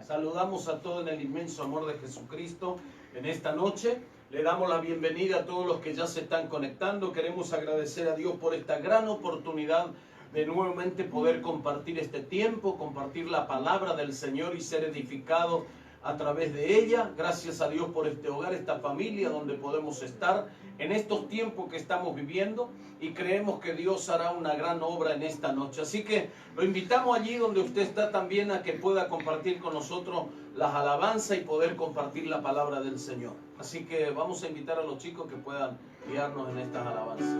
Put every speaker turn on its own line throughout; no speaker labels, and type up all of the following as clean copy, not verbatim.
Saludamos a todos en el inmenso amor de Jesucristo en esta noche. Le damos la bienvenida a todos los que ya se están conectando. Queremos agradecer a Dios por esta gran oportunidad de nuevamente poder compartir este tiempo, compartir la palabra del Señor y ser edificados a través de ella. Gracias a Dios por este hogar, esta familia donde podemos estar en estos tiempos que estamos viviendo, y creemos que Dios hará una gran obra en esta noche. Así que lo invitamos allí donde usted está también a que pueda compartir con nosotros las alabanzas y poder compartir la palabra del Señor. Así que vamos a invitar a los chicos que puedan guiarnos en estas alabanzas.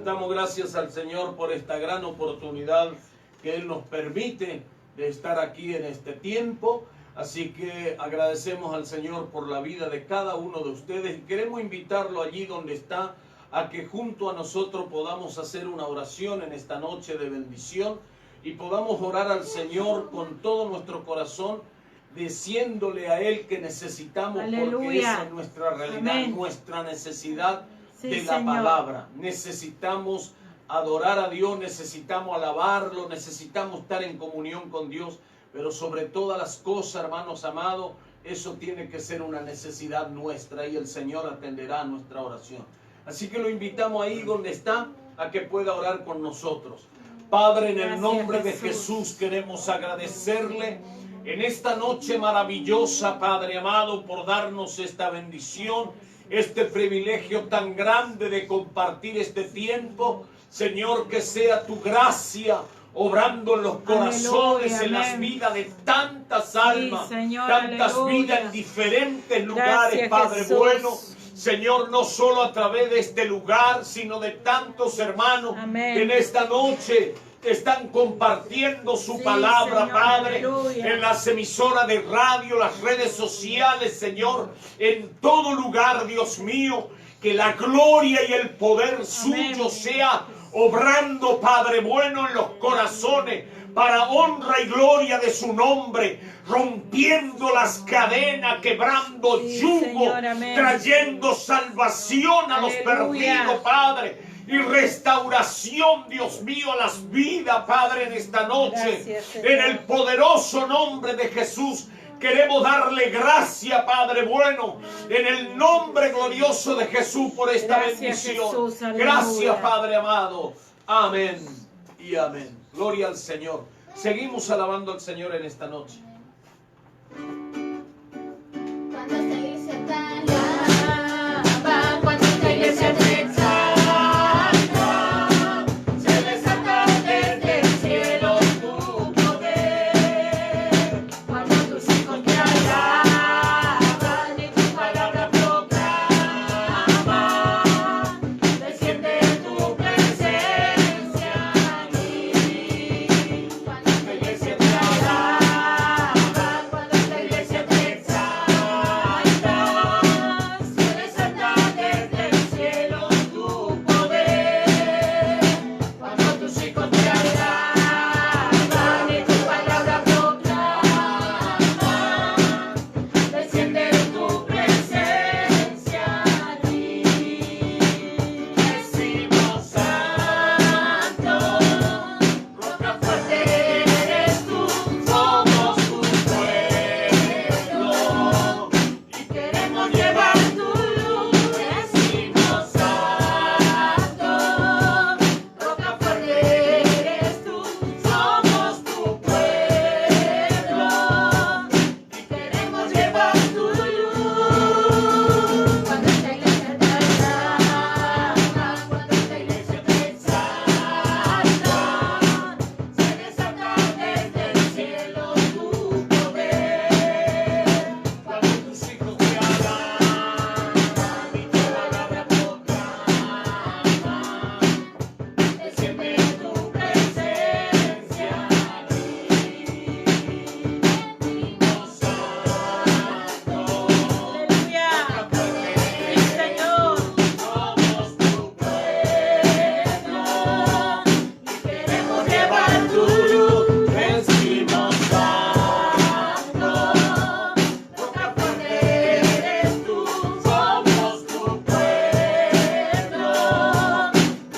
Damos gracias al Señor por esta gran oportunidad que Él nos permite de estar aquí en este tiempo. Así que agradecemos al Señor por la vida de cada uno de ustedes y queremos invitarlo allí donde está a que junto a nosotros podamos hacer una oración en esta noche de bendición y podamos orar al Señor con todo nuestro corazón, diciéndole a Él que necesitamos. Aleluya. Porque esa es nuestra realidad. Amén. Nuestra necesidad de la palabra. Necesitamos adorar a Dios, necesitamos alabarlo, necesitamos estar en comunión con Dios, pero sobre todas las cosas, hermanos amados, eso tiene que ser una necesidad nuestra y el Señor atenderá a nuestra oración. Así que lo invitamos ahí donde está a que pueda orar con nosotros. Padre, en el nombre de Jesús queremos agradecerle en esta noche maravillosa, Padre amado, por darnos esta bendición, este privilegio tan grande de compartir este tiempo. Señor, que sea tu gracia, obrando en los corazones,
Aleluya,
en las
amén.
vidas de tantas almas,
Señor,
tantas
aleluya.
vidas en diferentes lugares,
Gracias,
Padre
Jesús.
bueno. Señor, no solo a través de este lugar, sino de tantos hermanos
Amén.
que en esta noche están compartiendo su
Sí,
palabra,
Señor,
Padre,
aleluya.
en las emisoras de radio, las redes sociales, Señor, en todo lugar, Dios mío, que la gloria y el poder suyo sea obrando, Padre bueno, en los corazones, para honra y gloria de su nombre, rompiendo las cadenas, quebrando
Sí,
yugo,
Señor, amén.
trayendo salvación a los
Aleluya.
perdidos, Padre, y restauración, Dios mío, a las vidas, Padre, en esta noche.
Gracias, Señor.
En el poderoso nombre de Jesús, queremos darle gracias, Padre bueno, en el nombre glorioso de Jesús por esta
Gracias,
bendición.
Jesús, aleluya.
Gracias, Padre amado. Amén y amén. Gloria al Señor. Seguimos alabando al Señor en esta noche.
Cuando esta iglesia te alaba, cuando esta iglesia te exalta, se desata desde el cielo tu poder. Cuando tus hijos te alaban y tu palabra proclaman, desciende tu presencia aquí. Cuando esta iglesia te alaba, cuando esta iglesia te exalta, se desata desde el cielo tu poder. Cuando tus hijos te alaban y tu palabra proclaman, desciende tu presencia aquí. Decimos santo, roca fuerte eres tú, somos tu pueblo y queremos llevar tu luz. Decimos santo, roca fuerte eres tú, somos tu pueblo y queremos llevar tu luz. Cuando esta iglesia te alaba, cuando esta iglesia te exalta, se desata desde el cielo tu poder. Cuando tus hijos te alaban y tu palabra proclaman, desciende tu presencia aquí. Decimos santo,
Aleluya. Sí, Señor.
somos tu pueblo y queremos llevar tu luz. Decimos santo, roca fuerte eres tú, somos tu pueblo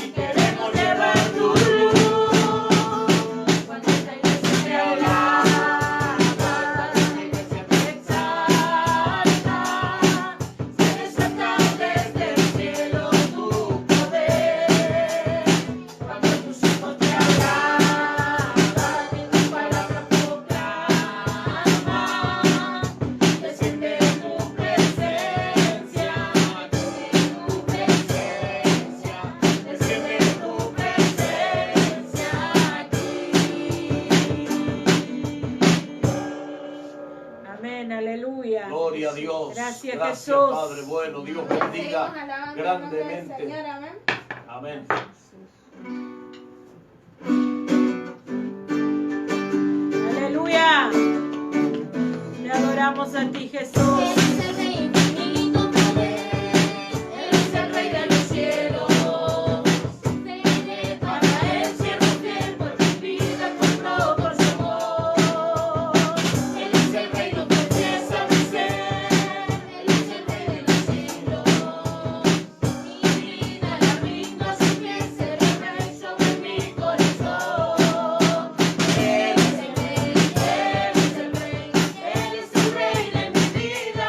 y queremos llevar tu luz. Cuando esta iglesia te alaba, cuando esta iglesia te exalta, se desata desde el cielo tu poder. Cuando tus hijos te alaban y tu palabra proclaman, desciende tu presencia, desciende tu presencia, desciende tu presencia aquí.
Amén, aleluya.
Gloria a Dios.
Gracias,
Gracias,
Jesús.
Padre bueno. Dios bendiga grandemente. Amén.
Aleluya. Te adoramos a ti, Jesús.
Eres el Rey infinito poder, eres el Rey de los cielos. Te para el cielo fiel por tu vida, compró por su amor. Él es el Rey, no te empieza a vencer. Él es el Rey de los cielos. Mi vida la rindo a sus pies, eres Rey sobre mi corazón. Él es el Rey, Él es el Rey, Él es el Rey de mi vida.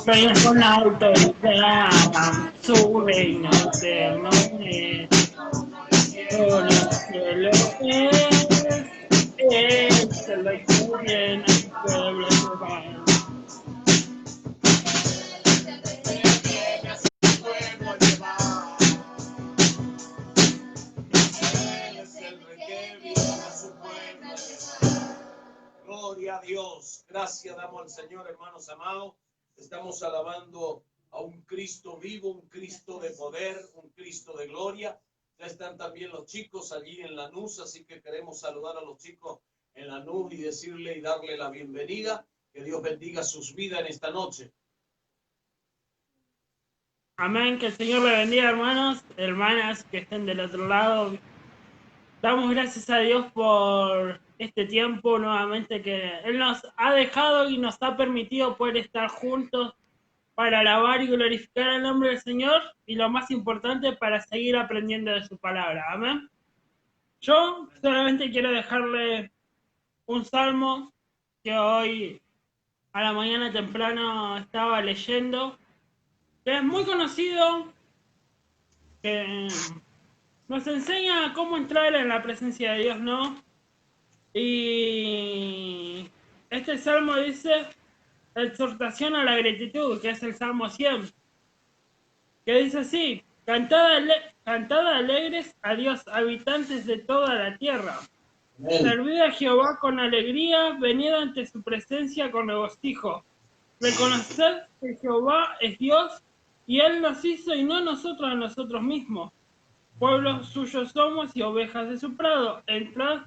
Reina con autoridad, su reino eterno es. Todo el cielo es el rey que viene, el pueblo se va.
Él es el rey que viene a su pueblo. Gloria a Dios. Gracias damos al Señor, hermanos amados. Estamos alabando a un Cristo vivo, un Cristo de poder, un Cristo de gloria. Ya están también los chicos allí en Lanús, así que queremos saludar a los chicos en Lanús y decirle y darle la bienvenida. Que Dios bendiga sus vidas en esta noche.
Amén, que el Señor le bendiga, hermanos, hermanas que estén del otro lado. Damos gracias a Dios por este tiempo nuevamente que Él nos ha dejado y nos ha permitido poder estar juntos para alabar y glorificar el nombre del Señor y lo más importante, para seguir aprendiendo de su palabra. Amén. Yo solamente quiero dejarle un salmo que hoy a la mañana temprano estaba leyendo, que es muy conocido, que nos enseña cómo entrar en la presencia de Dios, ¿no? Y este salmo dice exhortación a la gratitud, que es el Salmo 100, que dice así: cantad alegres a Dios, habitantes de toda la tierra.
Amén.
Servid a Jehová con alegría, venid ante su presencia con regocijo. Reconoced que Jehová es Dios, y Él nos hizo y no nosotros a nosotros mismos. Pueblos suyos somos y ovejas de su prado. Entrad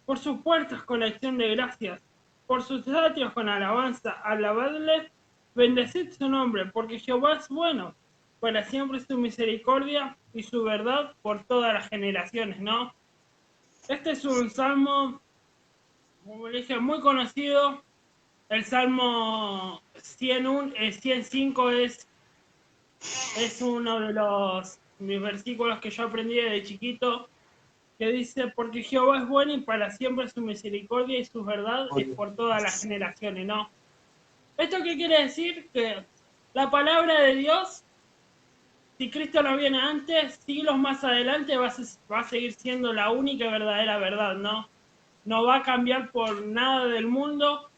por sus puertas con acción de gracias, por sus atrios con alabanza. Alabadle, bendecid su nombre, porque Jehová es bueno. Para siempre su misericordia y su verdad por todas las generaciones, ¿no? Este es un salmo, como dije, muy conocido. El Salmo 105 es uno de mis versículos que yo aprendí de chiquito, que dice: porque Jehová es bueno y para siempre su misericordia y su verdad es por todas las generaciones, ¿no? ¿Esto qué quiere decir? Que la palabra de Dios, si Cristo no viene antes, siglos más adelante va a seguir siendo la única y verdadera verdad, ¿no? No va a cambiar por nada del mundo,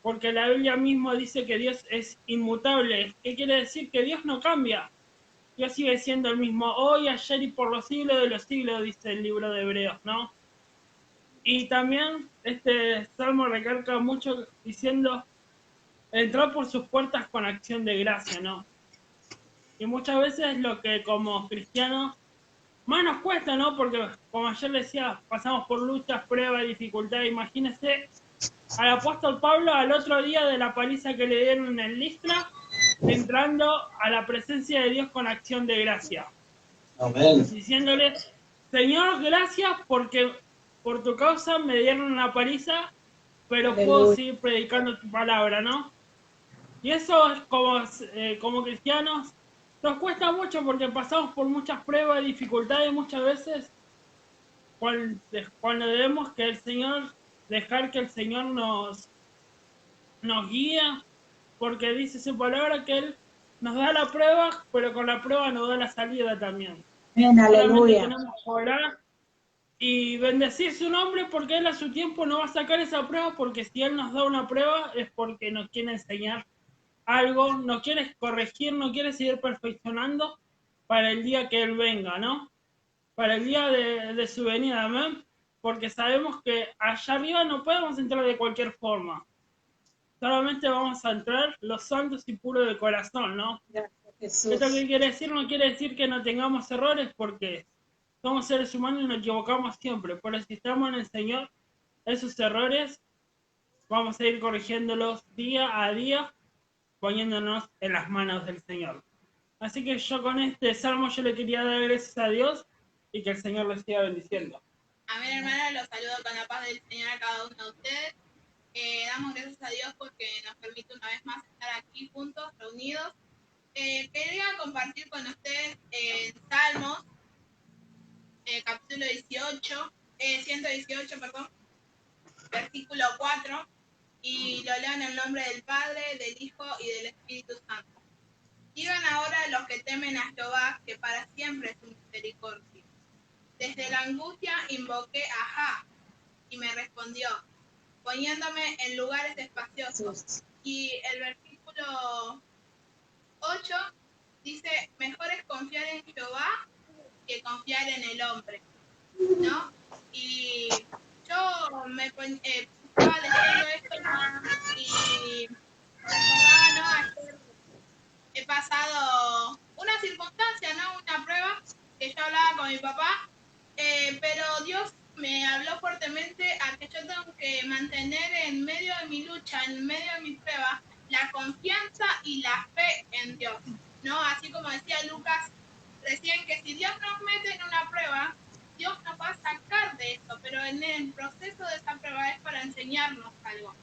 porque la Biblia mismo dice que Dios es inmutable. ¿Qué quiere decir? Que Dios no cambia. Dios sigue siendo el mismo hoy, ayer y por los siglos de los siglos, dice el libro de Hebreos, ¿no? Y también este salmo recalca mucho diciendo: entrar por sus puertas con acción de gracia, ¿no? Y muchas veces lo que como cristianos más nos cuesta, ¿no? Porque como ayer decía, pasamos por luchas, pruebas, dificultades. Imagínense al apóstol Pablo al otro día de la paliza que le dieron en Listra, entrando a la presencia de Dios con acción de gracia.
Amén.
Diciéndole: Señor, gracias porque por tu causa me dieron una paliza, pero puedo seguir predicando tu palabra, ¿no? Y eso es como cristianos nos cuesta mucho, porque pasamos por muchas pruebas y dificultades muchas veces, cuando debemos que el Señor, dejar que el Señor nos guía, porque dice su palabra que Él nos da la prueba, pero con la prueba nos da la salida también.
Amén,
Solamente
aleluya.
tenemos que orar y bendecir su nombre, porque Él a su tiempo no va a sacar esa prueba, porque si Él nos da una prueba es porque nos quiere enseñar algo, nos quiere corregir, nos quiere seguir perfeccionando para el día que Él venga, ¿no? Para el día de su venida, amén. Porque sabemos que allá arriba no podemos entrar de cualquier forma. Solamente vamos a entrar los santos y puros de corazón, ¿no?
Gracias, Jesús.
¿Esto qué quiere decir? No quiere decir que no tengamos errores, porque somos seres humanos y nos equivocamos siempre. Pero si estamos en el Señor, esos errores vamos a ir corrigiéndolos día a día, poniéndonos en las manos del Señor. Así que yo con este salmo yo le quería dar gracias a Dios y que el Señor les siga bendiciendo.
Amén, hermana, los saludo con la paz del Señor a cada uno de ustedes. Damos gracias a Dios porque nos permite una vez más estar aquí juntos, reunidos. Quería compartir con ustedes Salmos, capítulo 118, versículo 4, y lo leo en el nombre del Padre, del Hijo y del Espíritu Santo.
Digan ahora los que temen a Jehová, que para siempre es su misericordia. Desde la angustia invoqué a Jah, y me respondió, poniéndome en lugares espaciosos. Y el versículo 8 dice, mejor es confiar en Jehová que confiar en el hombre, ¿no? Y yo estaba leyendo esto y recordaba, ¿no? Ayer he pasado una circunstancia, ¿no? Una prueba que yo hablaba con mi papá, pero Dios me habló fuertemente a que yo tengo que mantener en medio de mi lucha, en medio de mi prueba, la confianza y la fe en Dios, ¿no? Así como decía Lucas recién, que si Dios nos mete en una prueba, Dios nos va a sacar de eso, pero en el proceso de esa prueba es para enseñarnos algo,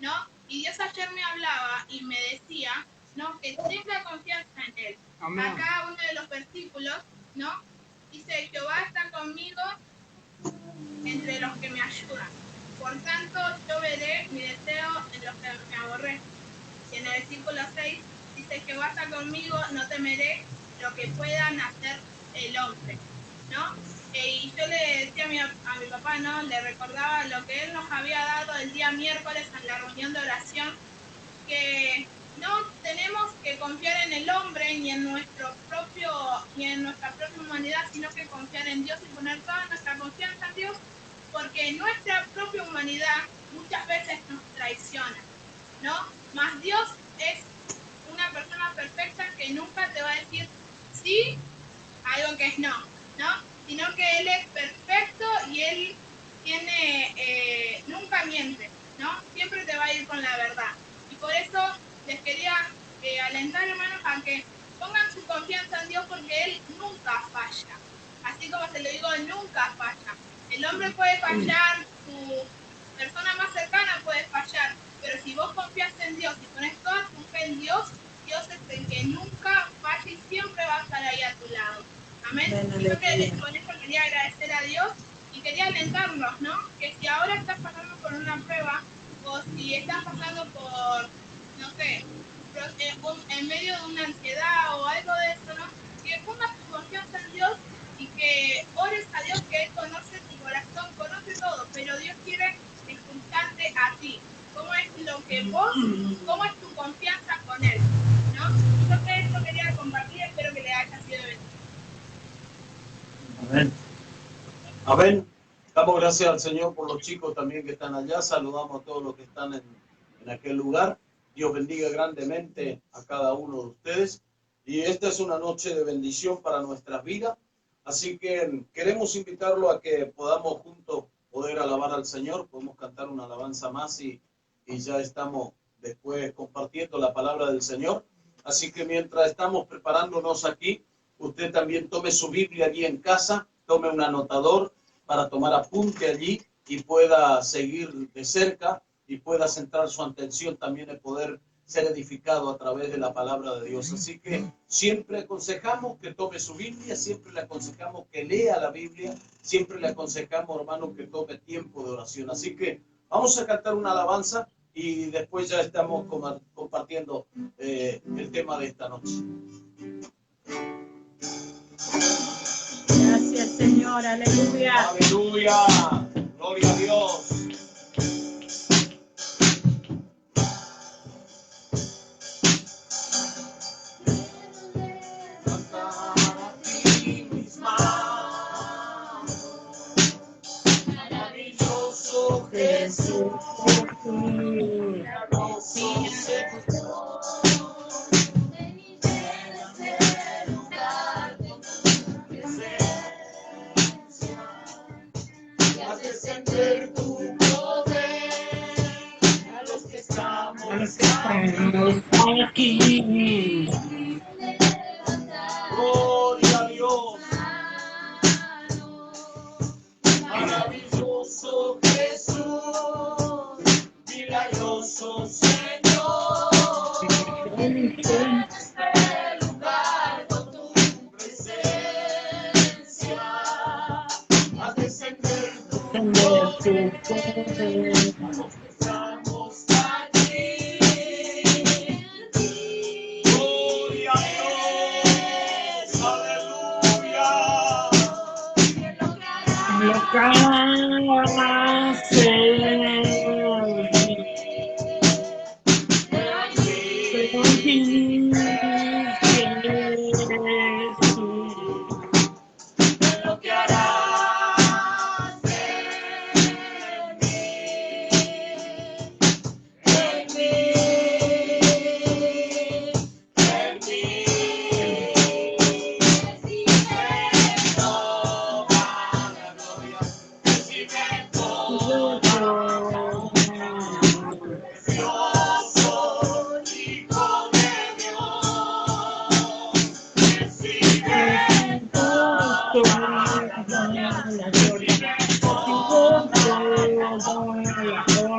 ¿no? Y Dios ayer me hablaba y me decía, ¿no? Que tenga confianza en Él.
Amén.
Acá uno de los versículos, ¿no? Dice, Jehová está conmigo entre los que me ayudan. Por tanto, yo veré mi deseo en los que me aborrecen. Y en el versículo 6 dice, Jehová está conmigo, no temeré lo que puedan hacer el hombre, ¿no? Y yo le decía a mi papá, ¿no? Le recordaba lo que él nos había dado el día miércoles en la reunión de oración, que no tenemos que confiar en el hombre ni en nuestra propia humanidad, sino que confiar en Dios y poner toda nuestra confianza en Dios, porque nuestra propia humanidad muchas veces nos traiciona, ¿no? Mas Dios es una persona perfecta que nunca te va a decir sí a algo que es no, ¿no? Sino que Él es perfecto y Él tiene, nunca miente, ¿no? Siempre te va a ir con la verdad. Y por eso les quería alentar, hermanos, a que pongan su confianza en Dios, porque Él nunca falla. Así como se lo digo, Él nunca falla. El hombre puede fallar, tu persona más cercana puede fallar, pero si vos confías en Dios y pones toda tu fe en Dios, Dios es el que nunca falla y siempre va a estar ahí a tu lado. Amén. Y yo con esto quería agradecer a Dios y quería alentarnos, ¿no? Que si ahora estás pasando por una prueba, o si estás pasando por, no sé, en medio de una ansiedad o algo de eso, ¿no? Que pongas tu confianza en Dios y que ores a Dios, que Él conoce tu corazón, conoce todo, pero Dios quiere escucharte a ti. ¿Cómo es lo que vos, cómo es tu confianza con Él? ¿No? Yo que esto quería compartir, espero que le haya sido de bendición.
Amén. Amén. Damos gracias al Señor por los chicos también que están allá. Saludamos a todos los que están en aquel lugar. Dios bendiga grandemente a cada uno de ustedes. Y esta es una noche de bendición para nuestras vidas. Así que queremos invitarlo a que podamos juntos poder alabar al Señor. Podemos cantar una alabanza más y ya estamos después compartiendo la palabra del Señor. Así que mientras estamos preparándonos aquí, usted también tome su Biblia allí en casa, tome un anotador para tomar apunte allí y pueda seguir de cerca y pueda centrar su atención también en poder ser edificado a través de la palabra de Dios. Así que siempre aconsejamos que tome su Biblia, siempre le aconsejamos que lea la Biblia, siempre le aconsejamos, hermano, que tome tiempo de oración. Así que vamos a cantar una alabanza y después ya estamos compartiendo el tema de esta noche.
Gracias, Señor. Aleluya.
Aleluya. Gloria a Dios. Maravilloso Jesús. Descender tu poder a los que estamos
aquí.
Gloria a Dios. Maravilloso Jesús, milagroso Señor. En este lugar con tu presencia, a descender tu poder a los que estamos aquí. Gloria a Dios.
lo que hace pero en ti, Jesús.
lo que harás en mí, en mí, recibe toda la gloria, recibe toda precioso Hijo de Dios, recibe toda
La gloria, la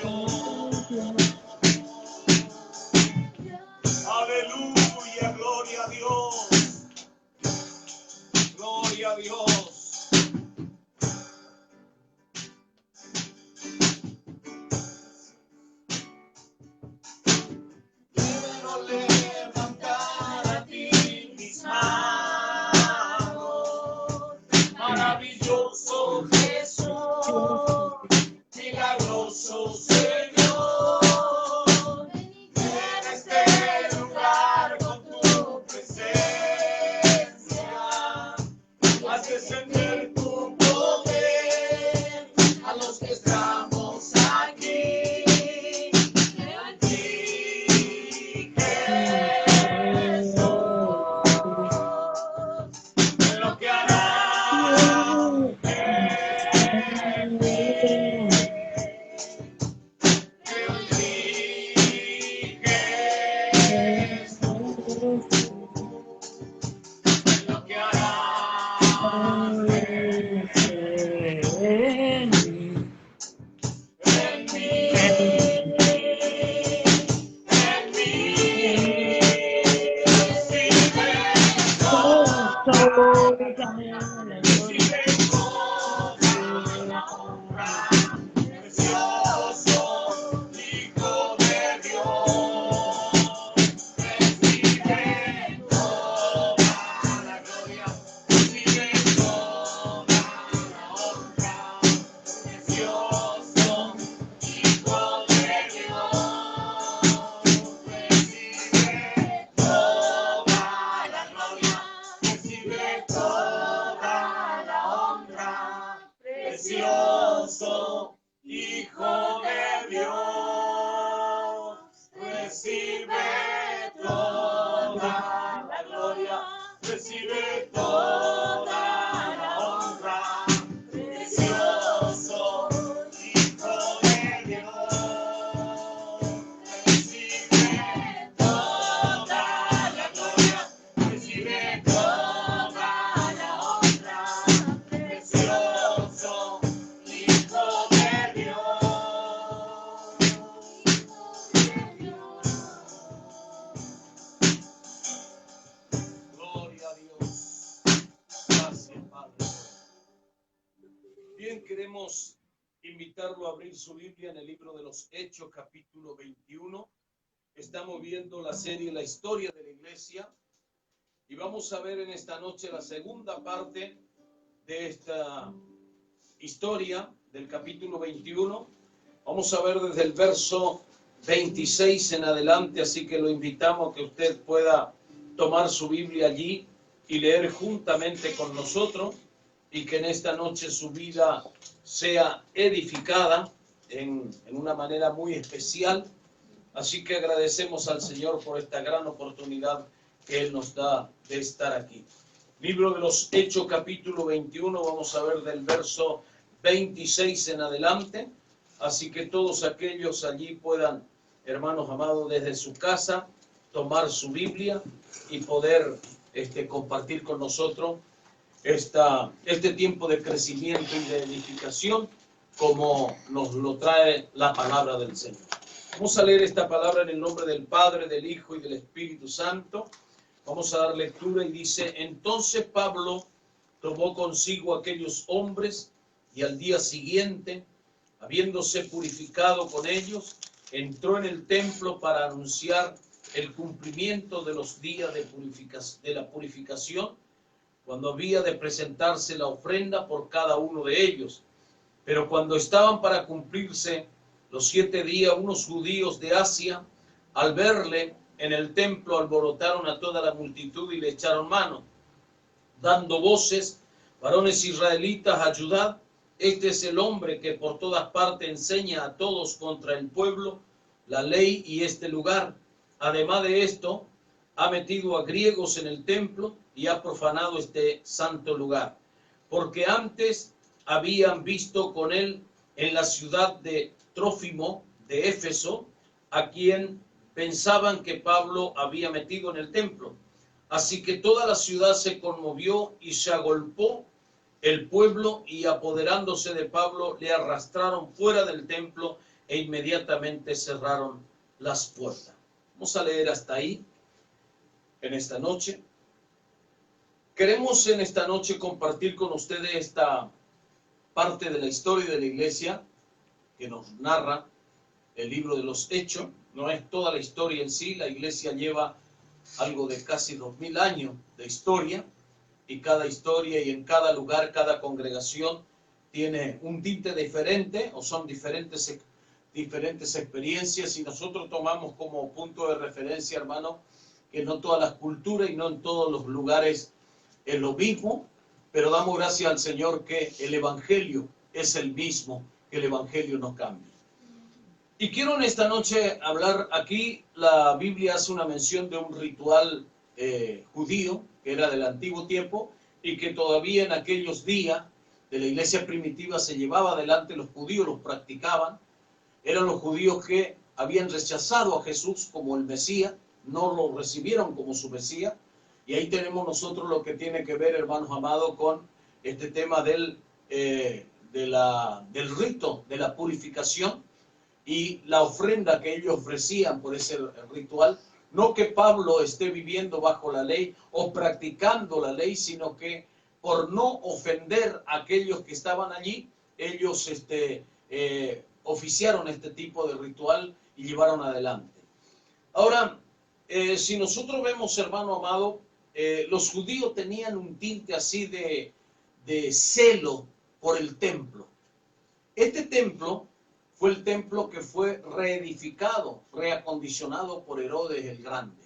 honra.
Aleluya, gloria a Dios. Gloria a Dios. Quiero levantar a ti mis manos. Maravilloso Jesús, milagroso Señor. En este lugar con tu presencia, haz descender tu poder a los que estamos aquí. Creo en ti, Jesús, en lo que harás en mí. Creo en ti, Jesús, en lo que harás en mí, recibe toda la honra, precioso Hijo de Dios, recibe toda la gloria, recibe toda la honra, precioso Hijo de Dios, recibe toda la gloria, recibe toda la honra, precioso Hijo de Dios, recibe toda la gloria, recibe toda la honra, precioso Hijo de Dios, recibe toda la gloria, recibe toda la honra, precioso Hijo de Dios. Gloria a Dios. Gracias, Padre. Bien, queremos invitarlo a abrir su Biblia en el libro de los Hechos, capítulo 21. Estamos viendo la serie La historia de la iglesia y vamos a ver en esta noche la segunda parte de esta historia del capítulo 21. Vamos a ver desde el verso 26 en adelante, así que lo invitamos a que usted pueda tomar su Biblia allí y leer juntamente con nosotros y que en esta noche su vida sea edificada en una manera muy especial. Así que agradecemos al Señor por esta gran oportunidad que Él nos da de estar aquí. Libro de los Hechos, capítulo 21, vamos a ver del verso 26 en adelante. Así que todos aquellos allí puedan, hermanos amados, desde su casa, tomar su Biblia y poder compartir con nosotros este tiempo de crecimiento y de edificación como nos lo trae la palabra del Señor. Vamos a leer esta palabra en el nombre del Padre, del Hijo y del Espíritu Santo. Vamos a dar lectura y dice: entonces Pablo tomó consigo aquellos hombres y al día siguiente, habiéndose purificado con ellos, entró en el templo para anunciar el cumplimiento de los días de la purificación, cuando había de presentarse la ofrenda por cada uno de ellos. Pero cuando estaban para cumplirse los 7 días, unos judíos de Asia, al verle en el templo, alborotaron a toda la multitud y le echaron mano, dando voces: varones israelitas, ayudad, este es el hombre que por todas partes enseña a todos contra el pueblo, la ley y este lugar. Además de esto, ha metido a griegos en el templo y ha profanado este santo lugar, porque antes habían visto con él en la ciudad de Trófimo de Éfeso, a quien pensaban que Pablo había metido en el templo. Así que toda la ciudad se conmovió y se agolpó el pueblo, y apoderándose de Pablo le arrastraron fuera del templo e inmediatamente cerraron las puertas. Vamos a leer hasta ahí en esta noche. Queremos en esta noche compartir con ustedes esta parte de la historia de la iglesia que nos narra el libro de los Hechos. No es toda la historia en sí, la iglesia lleva algo de casi 2000 años de historia, y cada historia y en cada lugar, cada congregación tiene un tinte diferente, o son diferentes experiencias, y nosotros tomamos como punto de referencia, hermano, que no todas las culturas y no en todos los lugares es lo mismo, pero damos gracias al Señor que el Evangelio es el mismo, que el Evangelio no cambia. Y quiero en esta noche hablar aquí, la Biblia hace una mención de un ritual judío, que era del antiguo tiempo, y que todavía en aquellos días de la iglesia primitiva se llevaba adelante, los judíos los practicaban. Eran los judíos que habían rechazado a Jesús como el Mesías, no lo recibieron como su Mesías, y ahí tenemos nosotros lo que tiene que ver, hermanos amados, con este tema del rito de la purificación y la ofrenda que ellos ofrecían por ese ritual. No que Pablo esté viviendo bajo la ley o practicando la ley, sino que por no ofender a aquellos que estaban allí, ellos oficiaron este tipo de ritual y llevaron adelante. Ahora, si nosotros vemos, hermano amado, los judíos tenían un tinte así de celo por el templo. Este templo fue el templo que fue reedificado, reacondicionado por Herodes el Grande.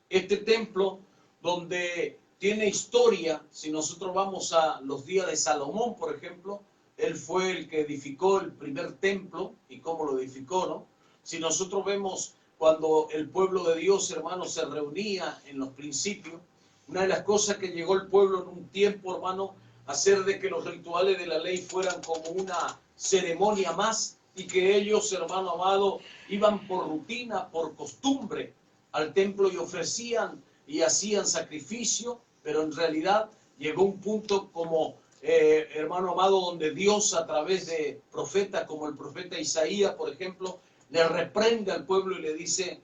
Este templo, donde tiene historia, si nosotros vamos a los días de Salomón, por ejemplo, él fue el que edificó el primer templo, y cómo lo edificó, ¿no? Si nosotros vemos cuando el pueblo de Dios, hermano, se reunía en los principios, una de las cosas que llegó el pueblo en un tiempo, hermano, a hacer de que los rituales de la ley fueran como una ceremonia más, y que ellos, hermano amado, iban por rutina, por costumbre al templo y ofrecían y hacían sacrificio, pero en realidad llegó un punto como, hermano amado, donde Dios a través de profetas como el profeta Isaías, por ejemplo, le reprende al pueblo y le dice: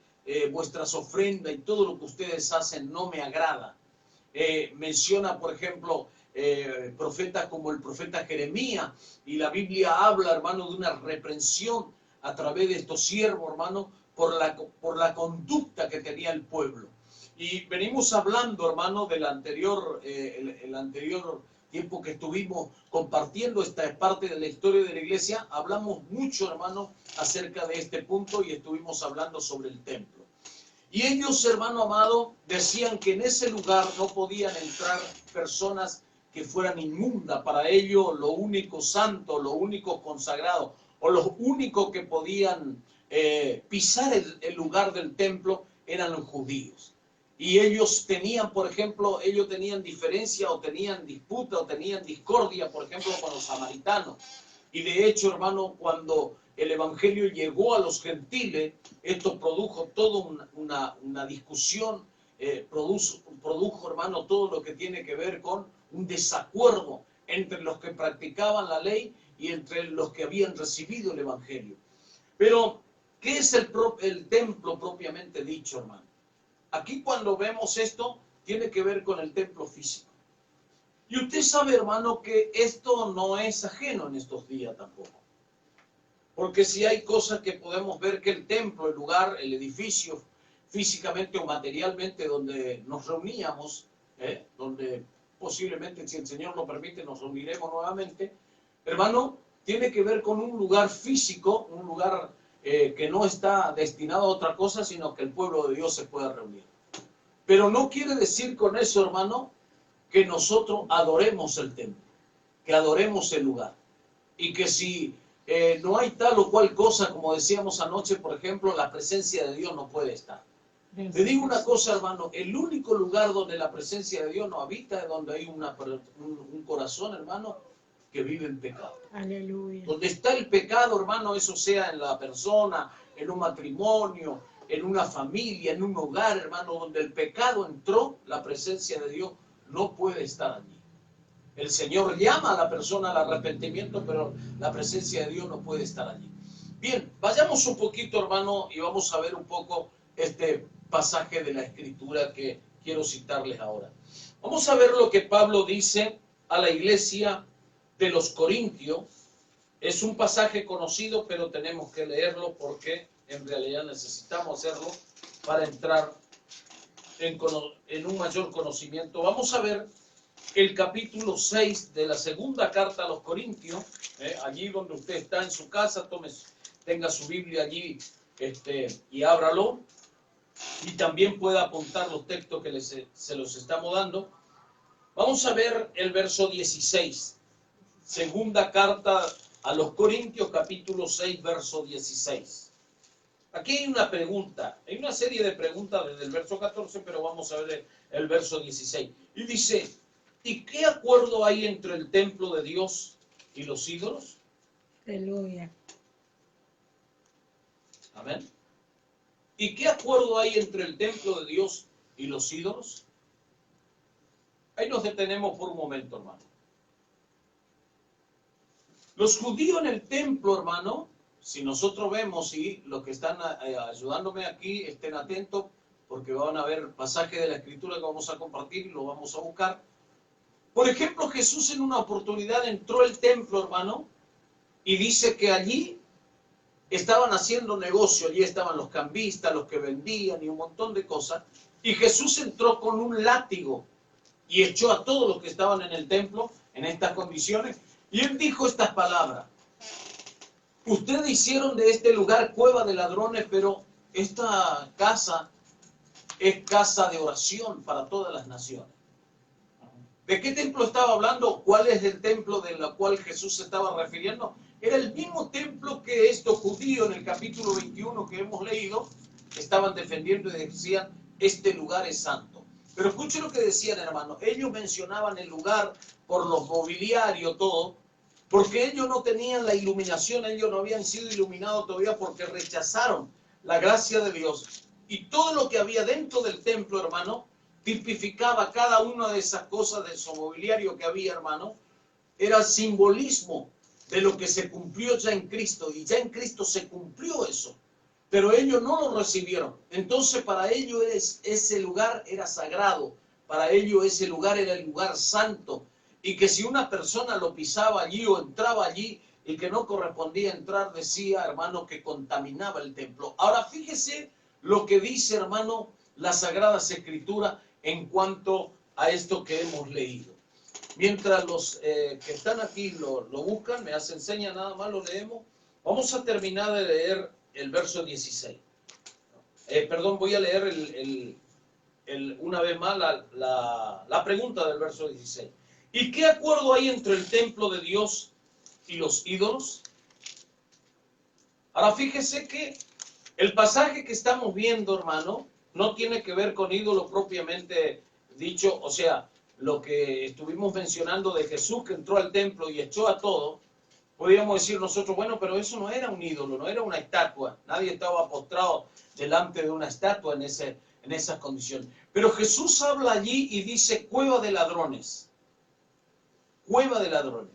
vuestras ofrendas y todo lo que ustedes hacen no me agrada. Menciona, por ejemplo, profetas como el profeta Jeremías, y la Biblia habla, hermano, de una reprensión a través de estos siervos, hermano, por la conducta que tenía el pueblo. Y venimos hablando, hermano, del anterior, el anterior tiempo que estuvimos compartiendo esta parte de la historia de la iglesia, hablamos mucho, hermano, acerca de este punto, y estuvimos hablando sobre el templo. Y ellos, hermano amado, decían que en ese lugar no podían entrar personas que fueran inmundas. Para ellos lo único santo, lo único consagrado, o los únicos que podían pisar el lugar del templo eran los judíos. Y ellos tenían, por ejemplo, ellos tenían diferencia o tenían disputa o tenían discordia, por ejemplo, con los samaritanos. Y de hecho, hermano, cuando el evangelio llegó a los gentiles, esto produjo toda una discusión, produjo, hermano, todo lo que tiene que ver con un desacuerdo entre los que practicaban la ley y entre los que habían recibido el evangelio. Pero, ¿qué es el templo propiamente dicho, hermano? Aquí cuando vemos esto, tiene que ver con el templo físico. Y usted sabe, hermano, que esto no es ajeno en estos días tampoco. Porque si hay cosas que podemos ver que el templo, el lugar, el edificio, físicamente o materialmente donde nos reuníamos, donde posiblemente si el Señor lo permite nos reuniremos nuevamente, hermano, tiene que ver con un lugar físico, un lugar que no está destinado a otra cosa, sino que el pueblo de Dios se pueda reunir. Pero no quiere decir con eso, hermano, que nosotros adoremos el templo, que adoremos el lugar. Y que si no hay tal o cual cosa, como decíamos anoche, por ejemplo, la presencia de Dios no puede estar. Le digo una cosa, hermano, el único lugar donde la presencia de Dios no habita es donde hay un corazón, hermano, que vive en pecado.
Aleluya.
Donde está el pecado, hermano, eso sea en la persona, en un matrimonio, en una familia, en un hogar, hermano, donde el pecado entró, la presencia de Dios no puede estar allí. El Señor llama a la persona al arrepentimiento, pero la presencia de Dios no puede estar allí. Bien, vayamos un poquito, hermano, y vamos a ver un poco este pasaje de la Escritura que quiero citarles ahora. Vamos a ver lo que Pablo dice a la iglesia de los Corintios. Es un pasaje conocido, pero tenemos que leerlo porque en realidad necesitamos hacerlo para entrar en un mayor conocimiento. Vamos a ver el capítulo 6 de la segunda carta a los Corintios, allí donde usted está en su casa, tenga su Biblia allí y ábralo, y también pueda apuntar los textos que se los estamos dando. Vamos a ver el verso 16, segunda carta a los Corintios, capítulo 6, verso 16. Aquí hay una pregunta, hay una serie de preguntas desde el verso 14, pero vamos a ver el verso 16. Y dice, ¿y qué acuerdo hay entre el templo de Dios y los ídolos?
Aleluya.
Amén. ¿Y qué acuerdo hay entre el templo de Dios y los ídolos? Ahí nos detenemos por un momento, hermano. Los judíos en el templo, hermano, si nosotros vemos, y los que están ayudándome aquí estén atentos, porque van a ver pasajes de la Escritura que vamos a compartir y lo vamos a buscar. Por ejemplo, Jesús en una oportunidad entró al templo, hermano, y dice que allí estaban haciendo negocio, allí estaban los cambistas, los que vendían y un montón de cosas, y Jesús entró con un látigo y echó a todos los que estaban en el templo en estas condiciones, y él dijo estas palabras: ustedes hicieron de este lugar cueva de ladrones, pero esta casa es casa de oración para todas las naciones. ¿De qué templo estaba hablando? ¿Cuál es el templo del cual Jesús se estaba refiriendo? Era el mismo templo que estos judíos en el capítulo 21 que hemos leído estaban defendiendo y decían, este lugar es santo. Pero escuchen lo que decían, hermano. Ellos mencionaban el lugar por los mobiliarios, todo, porque ellos no tenían la iluminación, ellos no habían sido iluminados todavía porque rechazaron la gracia de Dios. Y todo lo que había dentro del templo, hermano, tipificaba cada una de esas cosas de su mobiliario que había, hermano, era simbolismo de lo que se cumplió ya en Cristo, y ya en Cristo se cumplió eso, pero ellos no lo recibieron. Entonces para ellos ese lugar era sagrado, para ellos ese lugar era el lugar santo, y que si una persona lo pisaba allí o entraba allí y que no correspondía entrar, decía, hermano, que contaminaba el templo. Ahora fíjese lo que dice, hermano, la Sagrada Escritura en cuanto a esto que hemos leído. Mientras los que están aquí lo buscan, me hacen señas, nada más lo leemos. Vamos a terminar de leer el verso 16. Perdón, voy a leer una vez más la pregunta del verso 16. ¿Y qué acuerdo hay entre el templo de Dios y los ídolos? Ahora fíjese que el pasaje que estamos viendo, hermano, no tiene que ver con ídolo propiamente dicho, o sea, lo que estuvimos mencionando de Jesús que entró al templo y echó a todo, podríamos decir nosotros, bueno, pero eso no era un ídolo, no era una estatua, nadie estaba postrado delante de una estatua en esas condiciones. Pero Jesús habla allí y dice cueva de ladrones, cueva de ladrones.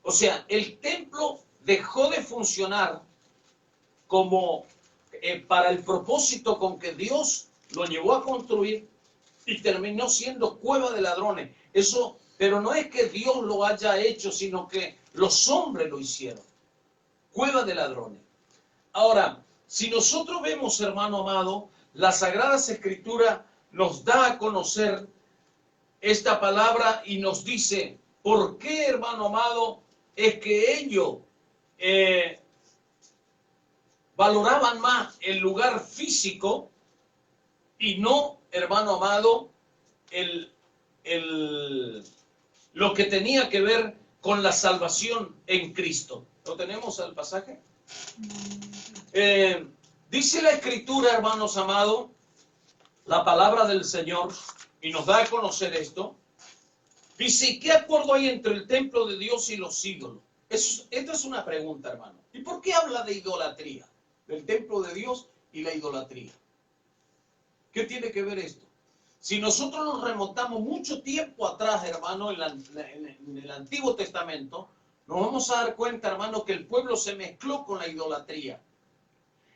O sea, el templo dejó de funcionar como para el propósito con que Dios lo llevó a construir y terminó siendo cueva de ladrones. Eso, pero no es que Dios lo haya hecho, sino que los hombres lo hicieron. Cueva de ladrones. Ahora, si nosotros vemos, hermano amado, las Sagradas Escrituras nos da a conocer esta palabra y nos dice, ¿por qué, hermano amado, es que ellos valoraban más el lugar físico y no, hermano amado, lo que tenía que ver con la salvación en Cristo? ¿Lo tenemos al pasaje? Dice la Escritura, hermanos amados, la palabra del Señor, y nos da a conocer esto. Dice, ¿qué acuerdo hay entre el templo de Dios y los ídolos? Esta es una pregunta, hermano. ¿Y por qué habla de idolatría? Del templo de Dios y la idolatría. ¿Qué tiene que ver esto? Si nosotros nos remontamos mucho tiempo atrás, hermano, en el Antiguo Testamento, nos vamos a dar cuenta, hermano, que el pueblo se mezcló con la idolatría.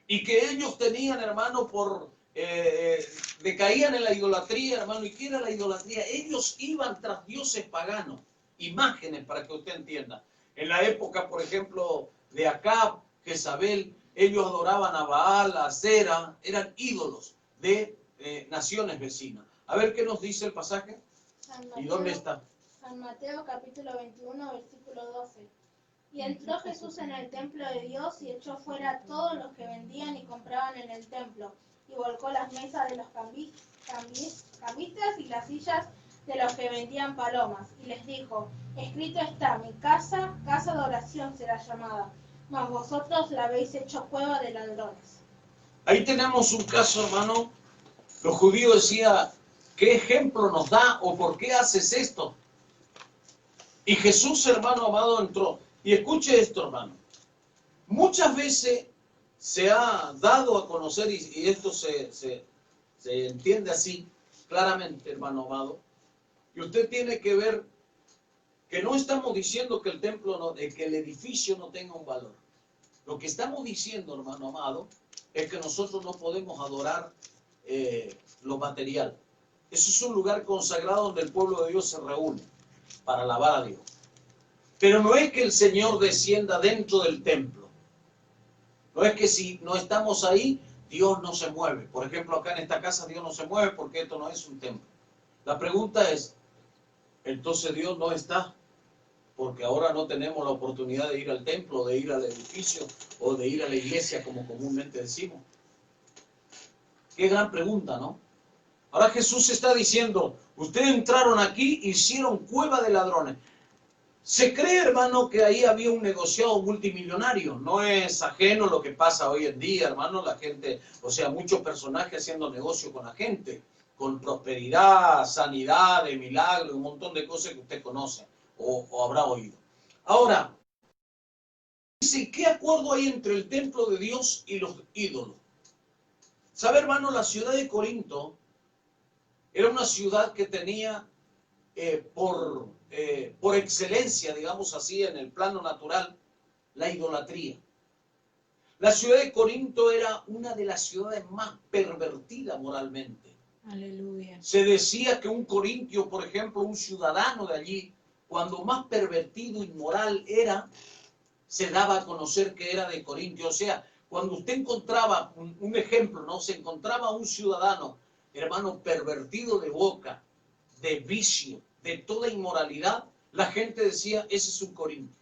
Y que ellos tenían, hermano, decaían en la idolatría, hermano. ¿Y qué era la idolatría? Ellos iban tras dioses paganos, imágenes, para que usted entienda. En la época, por ejemplo, de Acab, Jezabel, ellos adoraban a Baal, a Acera, eran ídolos de naciones vecinas. A ver qué nos dice el pasaje. ¿Y dónde está?
San Mateo capítulo 21, versículo 12. Y entró Jesús en el templo de Dios y echó fuera a todos los que vendían y compraban en el templo, y volcó las mesas de los cambistas y las sillas de los que vendían palomas, y les dijo, escrito está, mi casa, casa de oración será llamada, mas vosotros la habéis hecho cueva de ladrones.
Ahí tenemos un caso, hermano. Los judíos decían, ¿qué ejemplo nos da o por qué haces esto? Y Jesús, hermano amado, entró. Y escuche esto, hermano. Muchas veces se ha dado a conocer, y esto se entiende así claramente, hermano amado, y usted tiene que ver que no estamos diciendo que el templo, que el edificio no tenga un valor. Lo que estamos diciendo, hermano amado, es que nosotros no podemos adorar lo material. Eso es un lugar consagrado donde el pueblo de Dios se reúne para alabar a Dios. Pero no es que el Señor descienda dentro del templo. No es que si no estamos ahí, Dios no se mueve. Por ejemplo, acá en esta casa Dios no se mueve porque esto no es un templo. La pregunta es, entonces Dios no está porque ahora no tenemos la oportunidad de ir al templo, de ir al edificio o de ir a la iglesia como comúnmente decimos. Qué gran pregunta, ¿no? Ahora Jesús está diciendo, ustedes entraron aquí, hicieron cueva de ladrones. Se cree, hermano, que ahí había un negociado multimillonario. No es ajeno lo que pasa hoy en día, hermano. La gente, o sea, muchos personajes haciendo negocio con la gente, con prosperidad, sanidad, de milagros, un montón de cosas que usted conoce o habrá oído. Ahora, dice, ¿qué acuerdo hay entre el templo de Dios y los ídolos? ¿Sabe, hermano? La ciudad de Corinto era una ciudad que tenía por excelencia, digamos así, en el plano natural, la idolatría. La ciudad de Corinto era una de las ciudades más pervertidas moralmente.
Aleluya.
Se decía que un corintio, por ejemplo, un ciudadano de allí, cuando más pervertido y inmoral era, se daba a conocer que era de Corintio. O sea, cuando usted encontraba, un ejemplo, ¿no? Se encontraba un ciudadano, hermano, pervertido de boca, de vicio, de toda inmoralidad, la gente decía, ese es un corintio.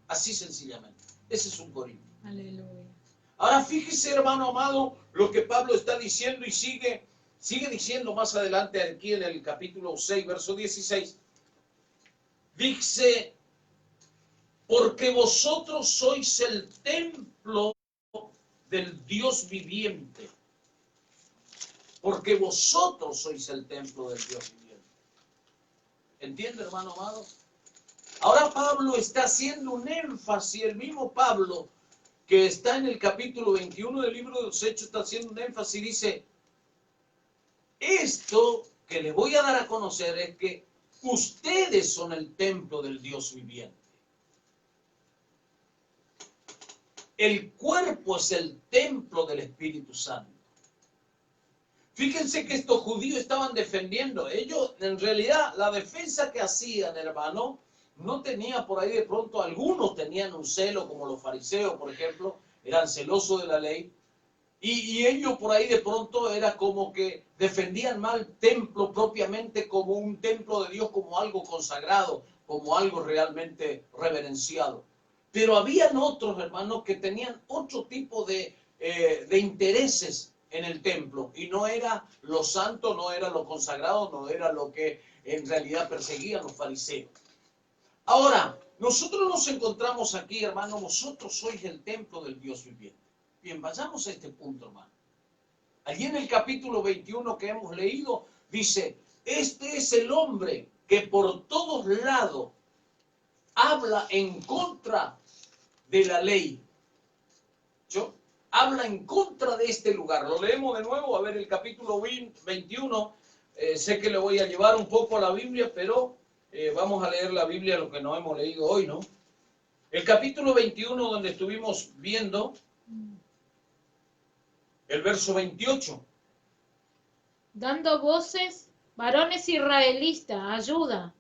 Así sencillamente, ese es un corintio.
Aleluya.
Ahora fíjese, hermano amado, lo que Pablo está diciendo y sigue diciendo más adelante aquí en el capítulo 6, verso 16. Dice, porque vosotros sois el templo del Dios viviente. Porque vosotros sois el templo del Dios viviente. ¿Entiende, hermano amado? Ahora Pablo está haciendo un énfasis, el mismo Pablo que está en el capítulo 21 del libro de los Hechos, está haciendo un énfasis y dice, esto que les voy a dar a conocer es que ustedes son el templo del Dios viviente. El cuerpo es el templo del Espíritu Santo. Fíjense que estos judíos estaban defendiendo. Ellos, en realidad, la defensa que hacían, hermano, no tenía por ahí de pronto, algunos tenían un celo, como los fariseos, por ejemplo, eran celosos de la ley, Y ellos por ahí de pronto era como que defendían mal el templo propiamente como un templo de Dios, como algo consagrado, como algo realmente reverenciado. Pero habían otros, hermanos, que tenían otro tipo de intereses en el templo. Y no era lo santo, no era lo consagrado, no era lo que en realidad perseguían los fariseos. Ahora, nosotros nos encontramos aquí, hermano, vosotros sois el templo del Dios viviente. Bien, vayamos a este punto, hermano. Allí en el capítulo 21 que hemos leído, dice, este es el hombre que por todos lados habla en contra de la ley. ¿Yo? Habla en contra de este lugar. Lo leemos de nuevo, a ver el capítulo 21. Sé que le voy a llevar un poco a la Biblia, pero vamos a leer la Biblia, lo que no hemos leído hoy, ¿no? El capítulo 21, donde estuvimos viendo el verso 28.
Dando voces, varones israelitas, ayuda.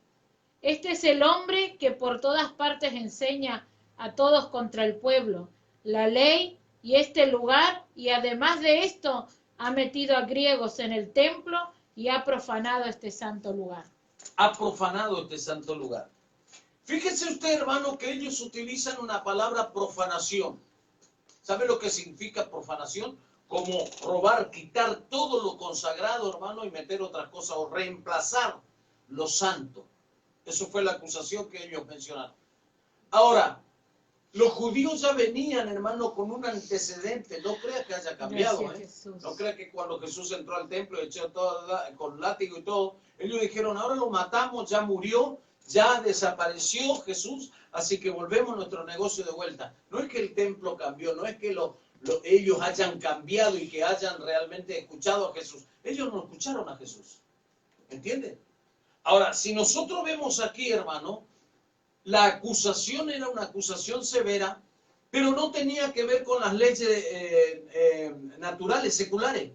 Este es el hombre que por todas partes enseña a todos contra el pueblo, la ley y este lugar, y además de esto ha metido a griegos en el templo y ha profanado este santo lugar.
Ha profanado este santo lugar. Fíjese usted, hermano, que ellos utilizan una palabra profanación. ¿Sabe lo que significa profanación? Como robar, quitar todo lo consagrado, hermano, y meter otras cosas, o reemplazar lo santo. Eso fue la acusación que ellos mencionaron. Ahora, los judíos ya venían, hermano, con un antecedente. No crea que haya cambiado. No crea que cuando Jesús entró al templo, echó todo con látigo y todo, ellos dijeron, ahora lo matamos, ya murió, ya desapareció Jesús, así que volvemos a nuestro negocio de vuelta. No es que el templo cambió, no es que ellos hayan cambiado y que hayan realmente escuchado a Jesús. Ellos no escucharon a Jesús. ¿Entienden? Ahora, si nosotros vemos aquí, hermano, la acusación era una acusación severa, pero no tenía que ver con las leyes naturales, seculares.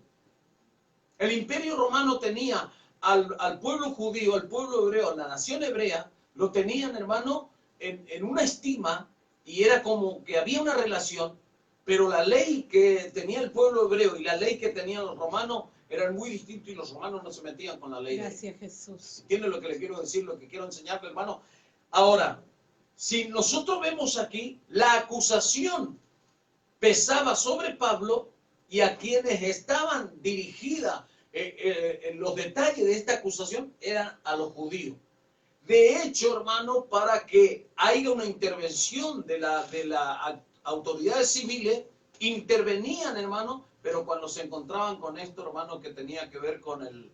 El imperio romano tenía al pueblo judío, al pueblo hebreo, la nación hebrea, lo tenían, hermano, en una estima, y era como que había una relación, pero la ley que tenía el pueblo hebreo y la ley que tenían los romanos eran muy distintos, y los romanos no se metían con la ley.
Gracias, Jesús.
¿Entienden lo que le quiero decir, lo que quiero enseñarle, hermano? Ahora, si nosotros vemos aquí, la acusación pesaba sobre Pablo, y a quienes estaban dirigidas en los detalles de esta acusación eran a los judíos. De hecho, hermano, para que haya una intervención de las autoridades civiles, intervenían, hermano, pero cuando se encontraban con esto, hermano, que tenía que ver con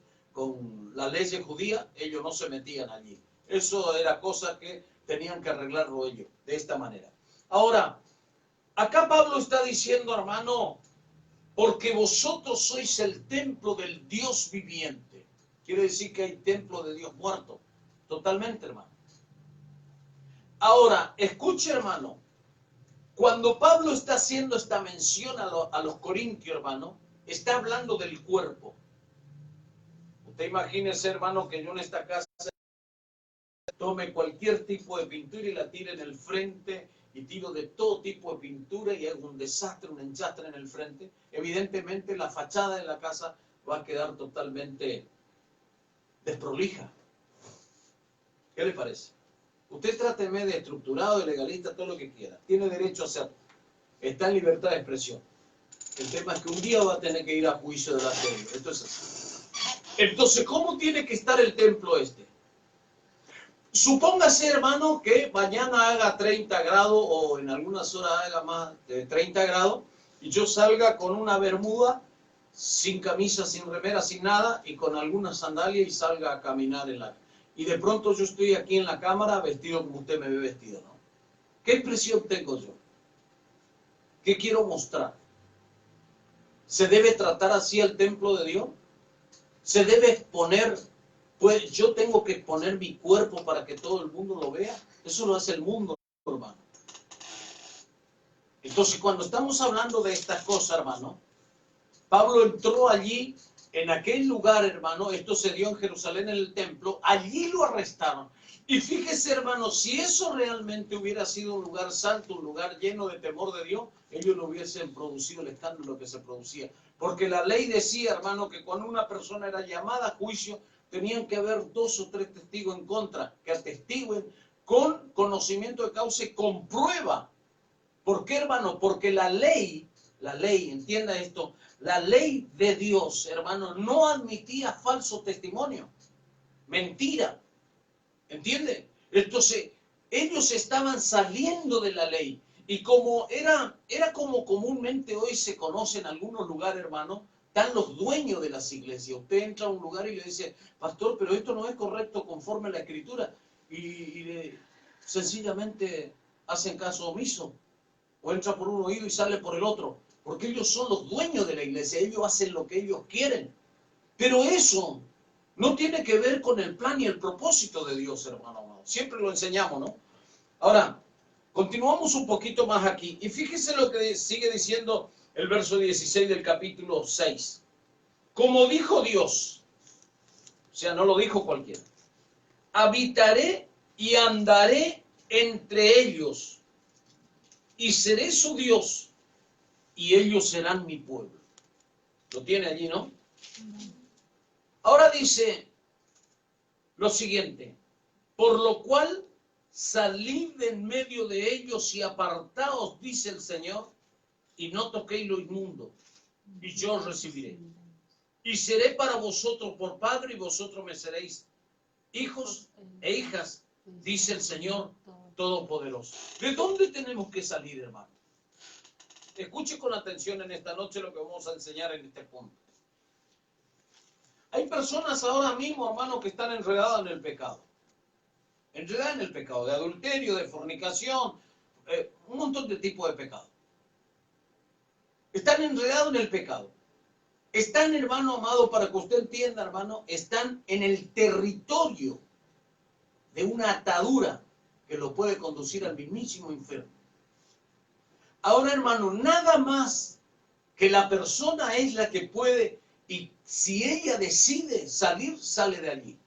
la ley judía, ellos no se metían allí. Eso era cosa que tenían que arreglarlo ellos, de esta manera. Ahora, acá Pablo está diciendo, hermano, porque vosotros sois el templo del Dios viviente. Quiere decir que hay templo de Dios muerto. Totalmente, hermano. Ahora, escuche, hermano. Cuando Pablo está haciendo esta mención a los corintios, hermano, está hablando del cuerpo. Usted imagínese, hermano, que yo en esta casa tome cualquier tipo de pintura y la tire en el frente, y tiro de todo tipo de pintura y hago un desastre, un enchastre en el frente. Evidentemente la fachada de la casa va a quedar totalmente desprolija. ¿Qué le parece? Usted tráteme de estructurado, de legalista, todo lo que quiera. Tiene derecho a hacerlo. Está en libertad de expresión. El tema es que un día va a tener que ir a juicio delante de Dios. Esto es así. Entonces, ¿cómo tiene que estar el templo este? Supóngase, hermano, que mañana haga 30 grados o en algunas horas haga más de 30 grados y yo salga con una bermuda, sin camisa, sin remera, sin nada y con algunas sandalias y salga a caminar en la... Y de pronto yo estoy aquí en la cámara vestido como usted me ve vestido, ¿no? ¿Qué expresión tengo yo? ¿Qué quiero mostrar? ¿Se debe tratar así al templo de Dios? ¿Se debe exponer? Pues yo tengo que exponer mi cuerpo para que todo el mundo lo vea. Eso lo hace el mundo, hermano. Entonces, cuando estamos hablando de estas cosas, hermano, Pablo entró allí en aquel lugar, hermano, esto se dio en Jerusalén en el templo, allí lo arrestaron. Y fíjese, hermano, si eso realmente hubiera sido un lugar santo, un lugar lleno de temor de Dios, ellos no hubiesen producido el escándalo que se producía. Porque la ley decía, hermano, que cuando una persona era llamada a juicio, tenían que haber 2 o 3 testigos en contra, que atestiguen con conocimiento de causa y con prueba. ¿Por qué, hermano? Porque la ley, entienda esto, la ley de Dios, hermano, no admitía falso testimonio, mentira. ¿Entiende? Entonces, ellos estaban saliendo de la ley. Y como era como comúnmente hoy se conoce en algunos lugares, hermano, están los dueños de las iglesias. Usted entra a un lugar y le dice, pastor, pero esto no es correcto conforme a la escritura. Y sencillamente hacen caso omiso. O entra por un oído y sale por el otro. Porque ellos son los dueños de la iglesia. Ellos hacen lo que ellos quieren. Pero eso no tiene que ver con el plan y el propósito de Dios, hermano. Siempre lo enseñamos, ¿no? Ahora, continuamos un poquito más aquí. Y fíjese lo que sigue diciendo el verso 16 del capítulo 6. Como dijo Dios, o sea, no lo dijo cualquiera, habitaré y andaré entre ellos, y seré su Dios, y ellos serán mi pueblo. Lo tiene allí, ¿no? Ahora dice lo siguiente, por lo cual salid de en medio de ellos y apartaos, dice el Señor, y no toquéis lo inmundo, y yo os recibiré. Y seré para vosotros por padre, y vosotros me seréis hijos e hijas, dice el Señor Todopoderoso. ¿De dónde tenemos que salir, hermano? Escuche con atención en esta noche lo que vamos a enseñar en este punto. Hay personas ahora mismo, hermano, que están enredadas en el pecado. Enredadas en el pecado de adulterio, de fornicación, un montón de tipos de pecado. Están enredados en el pecado. Están, hermano amado, para que usted entienda, hermano, están en el territorio de una atadura que lo puede conducir al mismísimo infierno. Ahora, hermano, nada más que la persona es la que puede, y si ella decide salir, sale de allí.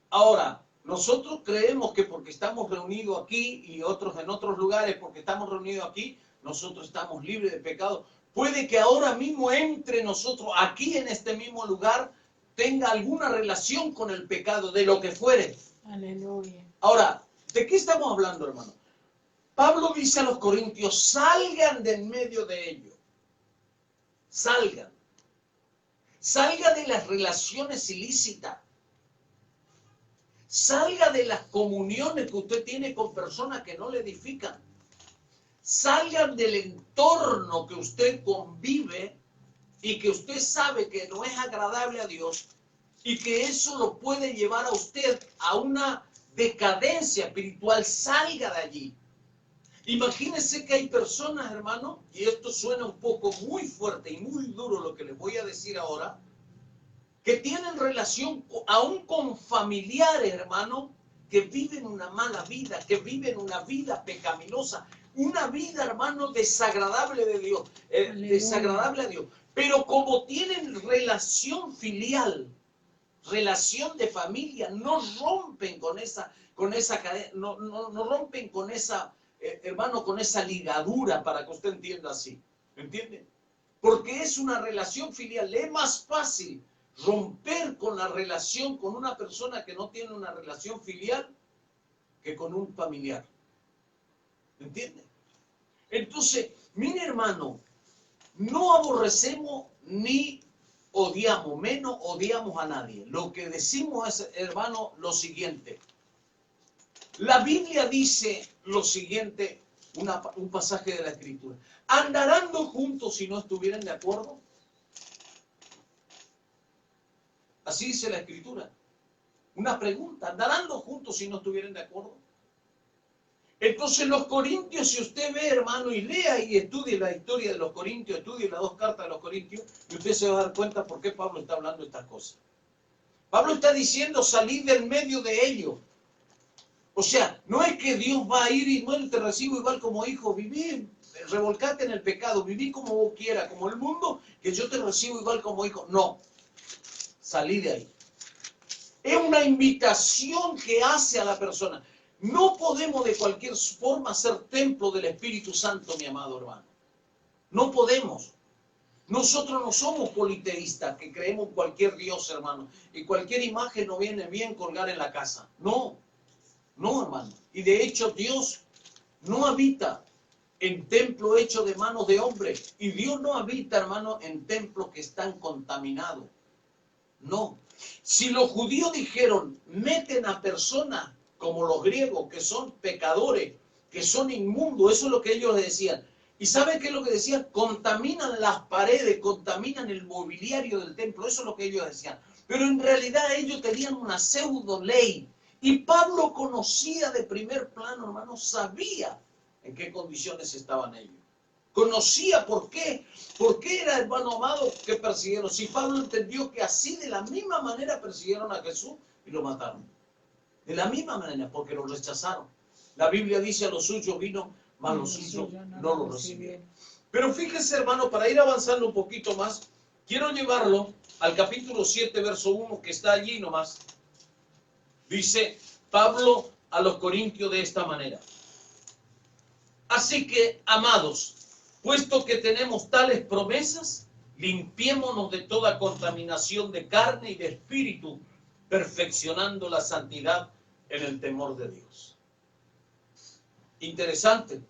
Ahora, nosotros creemos que porque estamos reunidos aquí y otros en otros lugares, porque estamos reunidos aquí, nosotros estamos libres de pecado. Puede que ahora mismo entre nosotros, aquí en este mismo lugar, tenga alguna relación con el pecado, de lo que fuere.
Aleluya.
Ahora, ¿de qué estamos hablando, hermano? Pablo dice a los corintios, salgan de en medio de ellos. Salgan. Salga de las relaciones ilícitas. Salga de las comuniones que usted tiene con personas que no le edifican. Salgan del entorno que usted convive y que usted sabe que no es agradable a Dios y que eso lo puede llevar a usted a una decadencia espiritual. Salga de allí. Imagínense que hay personas, hermano, y esto suena un poco muy fuerte y muy duro lo que les voy a decir ahora, que tienen relación aún con familiares, hermano, que viven una mala vida, que viven una vida pecaminosa, una vida, hermano, desagradable de Dios, desagradable a Dios. Pero como tienen relación filial, relación de familia, no rompen con esa cadena, no rompen con esa, hermano, con esa ligadura, para que usted entienda así. ¿Entiende? Porque es una relación filial. Es más fácil romper con la relación con una persona que no tiene una relación filial que con un familiar. ¿Entiende? Entonces, mire, hermano, no aborrecemos ni odiamos, menos odiamos a nadie. Lo que decimos es, hermano, lo siguiente. La Biblia dice lo siguiente, un pasaje de la Escritura. ¿Andarán dos juntos si no estuvieran de acuerdo? Así dice la Escritura. Una pregunta, ¿andarán dos juntos si no estuvieran de acuerdo? Entonces los corintios, si usted ve, hermano, y lea y estudie la historia de los corintios, estudie las 2 cartas de los corintios, y usted se va a dar cuenta por qué Pablo está hablando estas cosas. Pablo está diciendo salir del medio de ellos. O sea, no es que Dios va a ir y no te recibo igual como hijo, viví, revolcate en el pecado, viví como vos quieras, como el mundo, que yo te recibo igual como hijo. No, Salí de ahí. Es una invitación que hace a la persona. No podemos de cualquier forma ser templo del Espíritu Santo, mi amado hermano. No podemos. Nosotros no somos politeístas que creemos en cualquier Dios, hermano. Y cualquier imagen nos viene bien colgar en la casa. No, no, hermano. Y de hecho Dios no habita en templo hecho de manos de hombre. Y Dios no habita, hermano, en templos que están contaminados. No. Si los judíos dijeron, meten a personas como los griegos, que son pecadores, que son inmundos, eso es lo que ellos decían. ¿Y saben qué es lo que decían? Contaminan las paredes, contaminan el mobiliario del templo, eso es lo que ellos decían. Pero en realidad ellos tenían una pseudo ley. Y Pablo conocía de primer plano, hermano, sabía en qué condiciones estaban ellos. Conocía por qué era, hermano amado, que persiguieron. Si Pablo entendió que así de la misma manera persiguieron a Jesús y lo mataron. De la misma manera, porque lo rechazaron. La Biblia dice, a los suyos vino, mas los suyos no lo recibieron. Pero fíjense, hermano, para ir avanzando un poquito más, quiero llevarlo al capítulo 7, verso 1, que está allí nomás. Dice Pablo a los corintios de esta manera. Así que, amados, puesto que tenemos tales promesas, limpiémonos de toda contaminación de carne y de espíritu, perfeccionando la santidad en el temor de Dios. Interesante.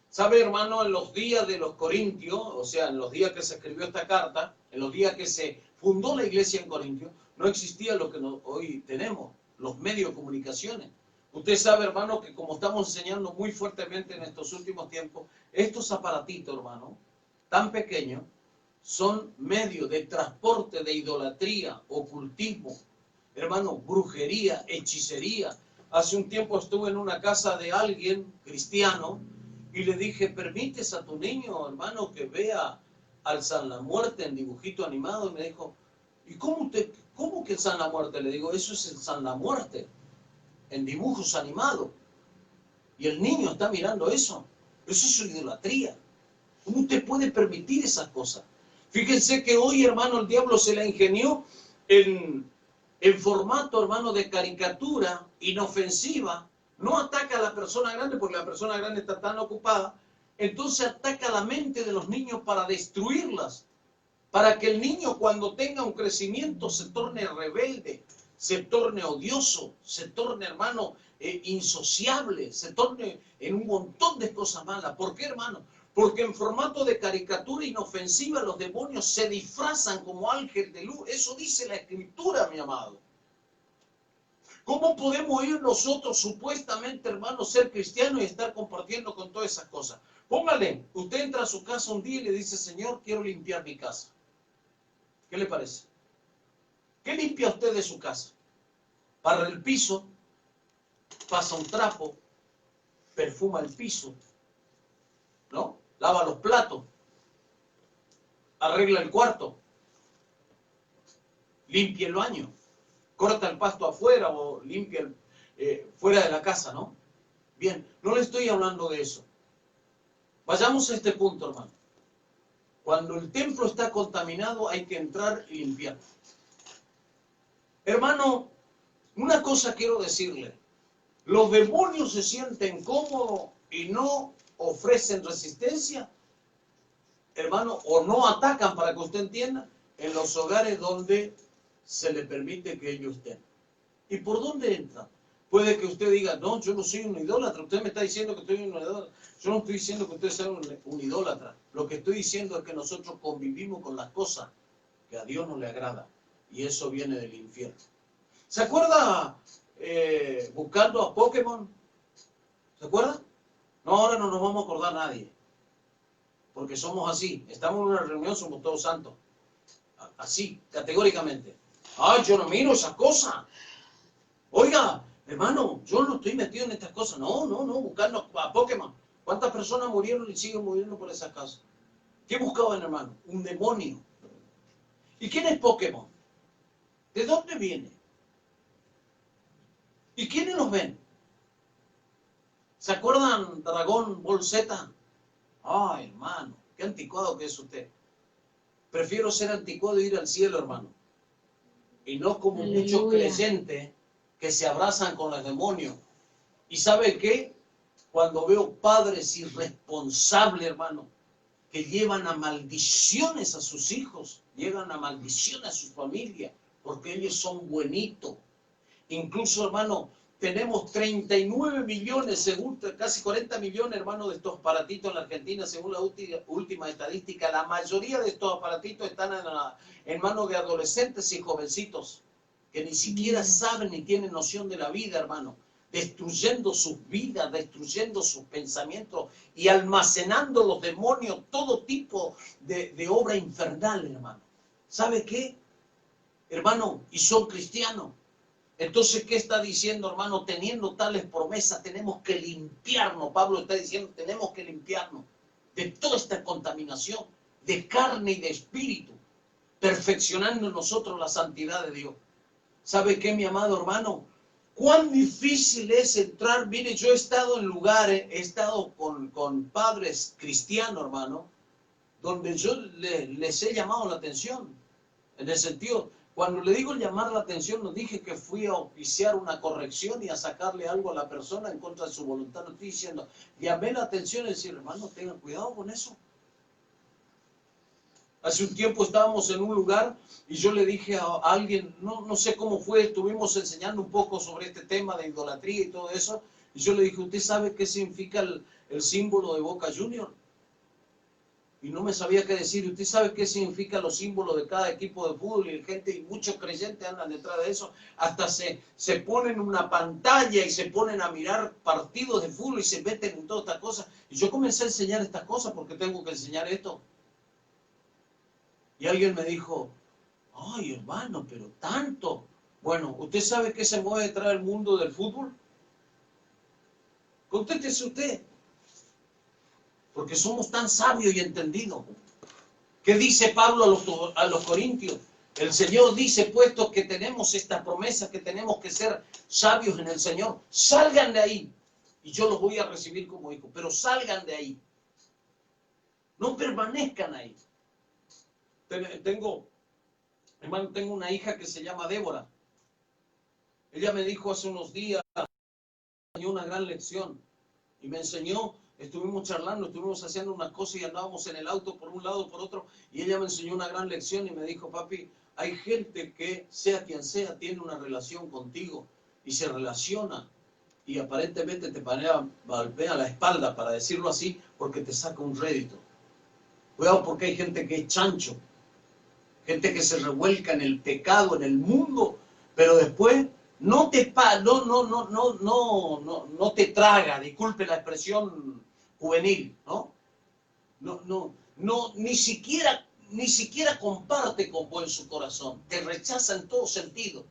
¿Sabe, hermano? En los días de los corintios, o sea, en los días que se escribió esta carta, en los días que se fundó la iglesia en Corintio, no existía lo que hoy tenemos, los medios de comunicaciones. Usted sabe, hermano, que como estamos enseñando muy fuertemente en estos últimos tiempos, estos aparatitos, hermano, tan pequeños, son medios de transporte de idolatría, ocultismo, hermano, brujería, hechicería. Hace un tiempo estuve en una casa de alguien cristiano y le dije, ¿permites a tu niño, hermano, que vea al San la Muerte en dibujito animado? Y me dijo, ¿y cómo que el San la Muerte? Le digo, eso es el San la Muerte en dibujos animados. Y el niño está mirando eso. Eso es idolatría. ¿Cómo usted puede permitir esas cosas? Fíjense que hoy, hermano, el diablo se la ingenió en formato, hermano, de caricatura inofensiva. No ataca a la persona grande porque la persona grande está tan ocupada. Entonces ataca la mente de los niños para destruirlas. Para que el niño, cuando tenga un crecimiento, se torne rebelde, se torne odioso, se torne, hermano, insociable, se torne en un montón de cosas malas. ¿Por qué, hermano? Porque en formato de caricatura inofensiva los demonios se disfrazan como ángel de luz. Eso dice la Escritura, mi amado. ¿Cómo podemos ir nosotros supuestamente, hermano, ser cristianos y estar compartiendo con todas esas cosas? Póngale, usted entra a su casa un día y le dice, Señor, quiero limpiar mi casa. ¿Qué le parece? ¿Qué limpia usted de su casa? Barre el piso, pasa un trapo, perfuma el piso, ¿no? Lava los platos, arregla el cuarto, limpia el baño, corta el pasto afuera o limpia fuera de la casa, ¿no? Bien, no le estoy hablando de eso. Vayamos a este punto, hermano. Cuando el templo está contaminado hay que entrar y limpiar. Hermano, una cosa quiero decirle. Los demonios se sienten cómodos y no ofrecen resistencia, hermano, o no atacan, para que usted entienda, en los hogares donde se le permite que ellos estén. ¿Y por dónde entran? Puede que usted diga, no, yo no soy un idólatra. Usted me está diciendo que estoy un idólatra. Yo no estoy diciendo que usted sea un idólatra. Lo que estoy diciendo es que nosotros convivimos con las cosas que a Dios no le agrada. Y eso viene del infierno. ¿Se acuerda buscando a Pokémon? ¿Se acuerda? No, ahora no nos vamos a acordar nadie. Porque somos así. Estamos en una reunión, somos todos santos. Así, categóricamente. ¡Ay, yo no miro esas cosas! Oiga, hermano, yo no estoy metido en estas cosas. No, buscando a Pokémon. ¿Cuántas personas murieron y siguen muriendo por esas casas? ¿Qué buscaban, hermano? Un demonio. ¿Y quién es Pokémon? ¿De dónde viene? ¿Y quiénes los ven? ¿Se acuerdan Dragon Ball Z? Ay, hermano, qué anticuado que es usted. Prefiero ser anticuado e ir al cielo, hermano. y no como
Aleluya.
muchos creyentes que se abrazan con los demonios. ¿Y sabe qué? Cuando veo padres irresponsables, hermano, que llevan a maldiciones a sus hijos, llevan a maldiciones a su familia, porque ellos son buenitos. Incluso, hermano, tenemos 39 millones, según casi 40 millones, hermano, de estos aparatitos en la Argentina, según la última estadística. La mayoría de estos aparatitos están en manos de adolescentes y jovencitos, que ni siquiera saben ni tienen noción de la vida, hermano, destruyendo sus vidas, destruyendo sus pensamientos y almacenando los demonios, todo tipo de obra infernal, hermano. ¿Sabe qué? Hermano, y son cristianos. Entonces, ¿qué está diciendo, hermano? Teniendo tales promesas, tenemos que limpiarnos. Pablo está diciendo, tenemos que limpiarnos de toda esta contaminación, de carne y de espíritu, perfeccionando en nosotros la santidad de Dios. ¿Sabe qué, mi amado hermano? Cuán difícil es entrar. Mire, yo he estado en lugares, he estado con padres cristianos, hermano, donde yo les he llamado la atención. En el sentido, cuando le digo llamar la atención, no dije que fui a oficiar una corrección y a sacarle algo a la persona en contra de su voluntad. No estoy diciendo, llamé la atención y decir, hermano, tengan cuidado con eso. Hace un tiempo estábamos en un lugar y yo le dije a alguien, no sé cómo fue, estuvimos enseñando un poco sobre este tema de idolatría y todo eso, y yo le dije, ¿usted sabe qué significa el símbolo de Boca Juniors? Y no me sabía qué decir. ¿Usted sabe qué significa los símbolos de cada equipo de fútbol? Y gente, y muchos creyentes andan detrás de eso. Hasta se ponen una pantalla y se ponen a mirar partidos de fútbol y se meten en todas estas cosas. Y yo comencé a enseñar estas cosas porque tengo que enseñar esto. Y alguien me dijo, ay, hermano, pero tanto. Bueno, ¿usted sabe qué se mueve detrás del mundo del fútbol? Contéstese usted. Porque somos tan sabios y entendidos. ¿Qué dice Pablo a los corintios? El Señor dice, puesto que tenemos esta promesa, que tenemos que ser sabios en el Señor, salgan de ahí. Y yo los voy a recibir como hijos, pero salgan de ahí. No permanezcan ahí. Tengo una hija que se llama Débora. Ella me dijo hace unos días, me enseñó una gran lección. Y me enseñó, estuvimos charlando, estuvimos haciendo unas cosas y andábamos en el auto por un lado, por otro. Y ella me enseñó una gran lección y me dijo, papi, hay gente que, sea quien sea, tiene una relación contigo y se relaciona. Y aparentemente te golpea la espalda, para decirlo así, porque te saca un rédito. Cuidado, porque hay gente que es chancho. Gente que se revuelca en el pecado, en el mundo, pero después no te traga, disculpe la expresión juvenil, ni siquiera comparte con vos en su corazón, te rechaza en todo sentido.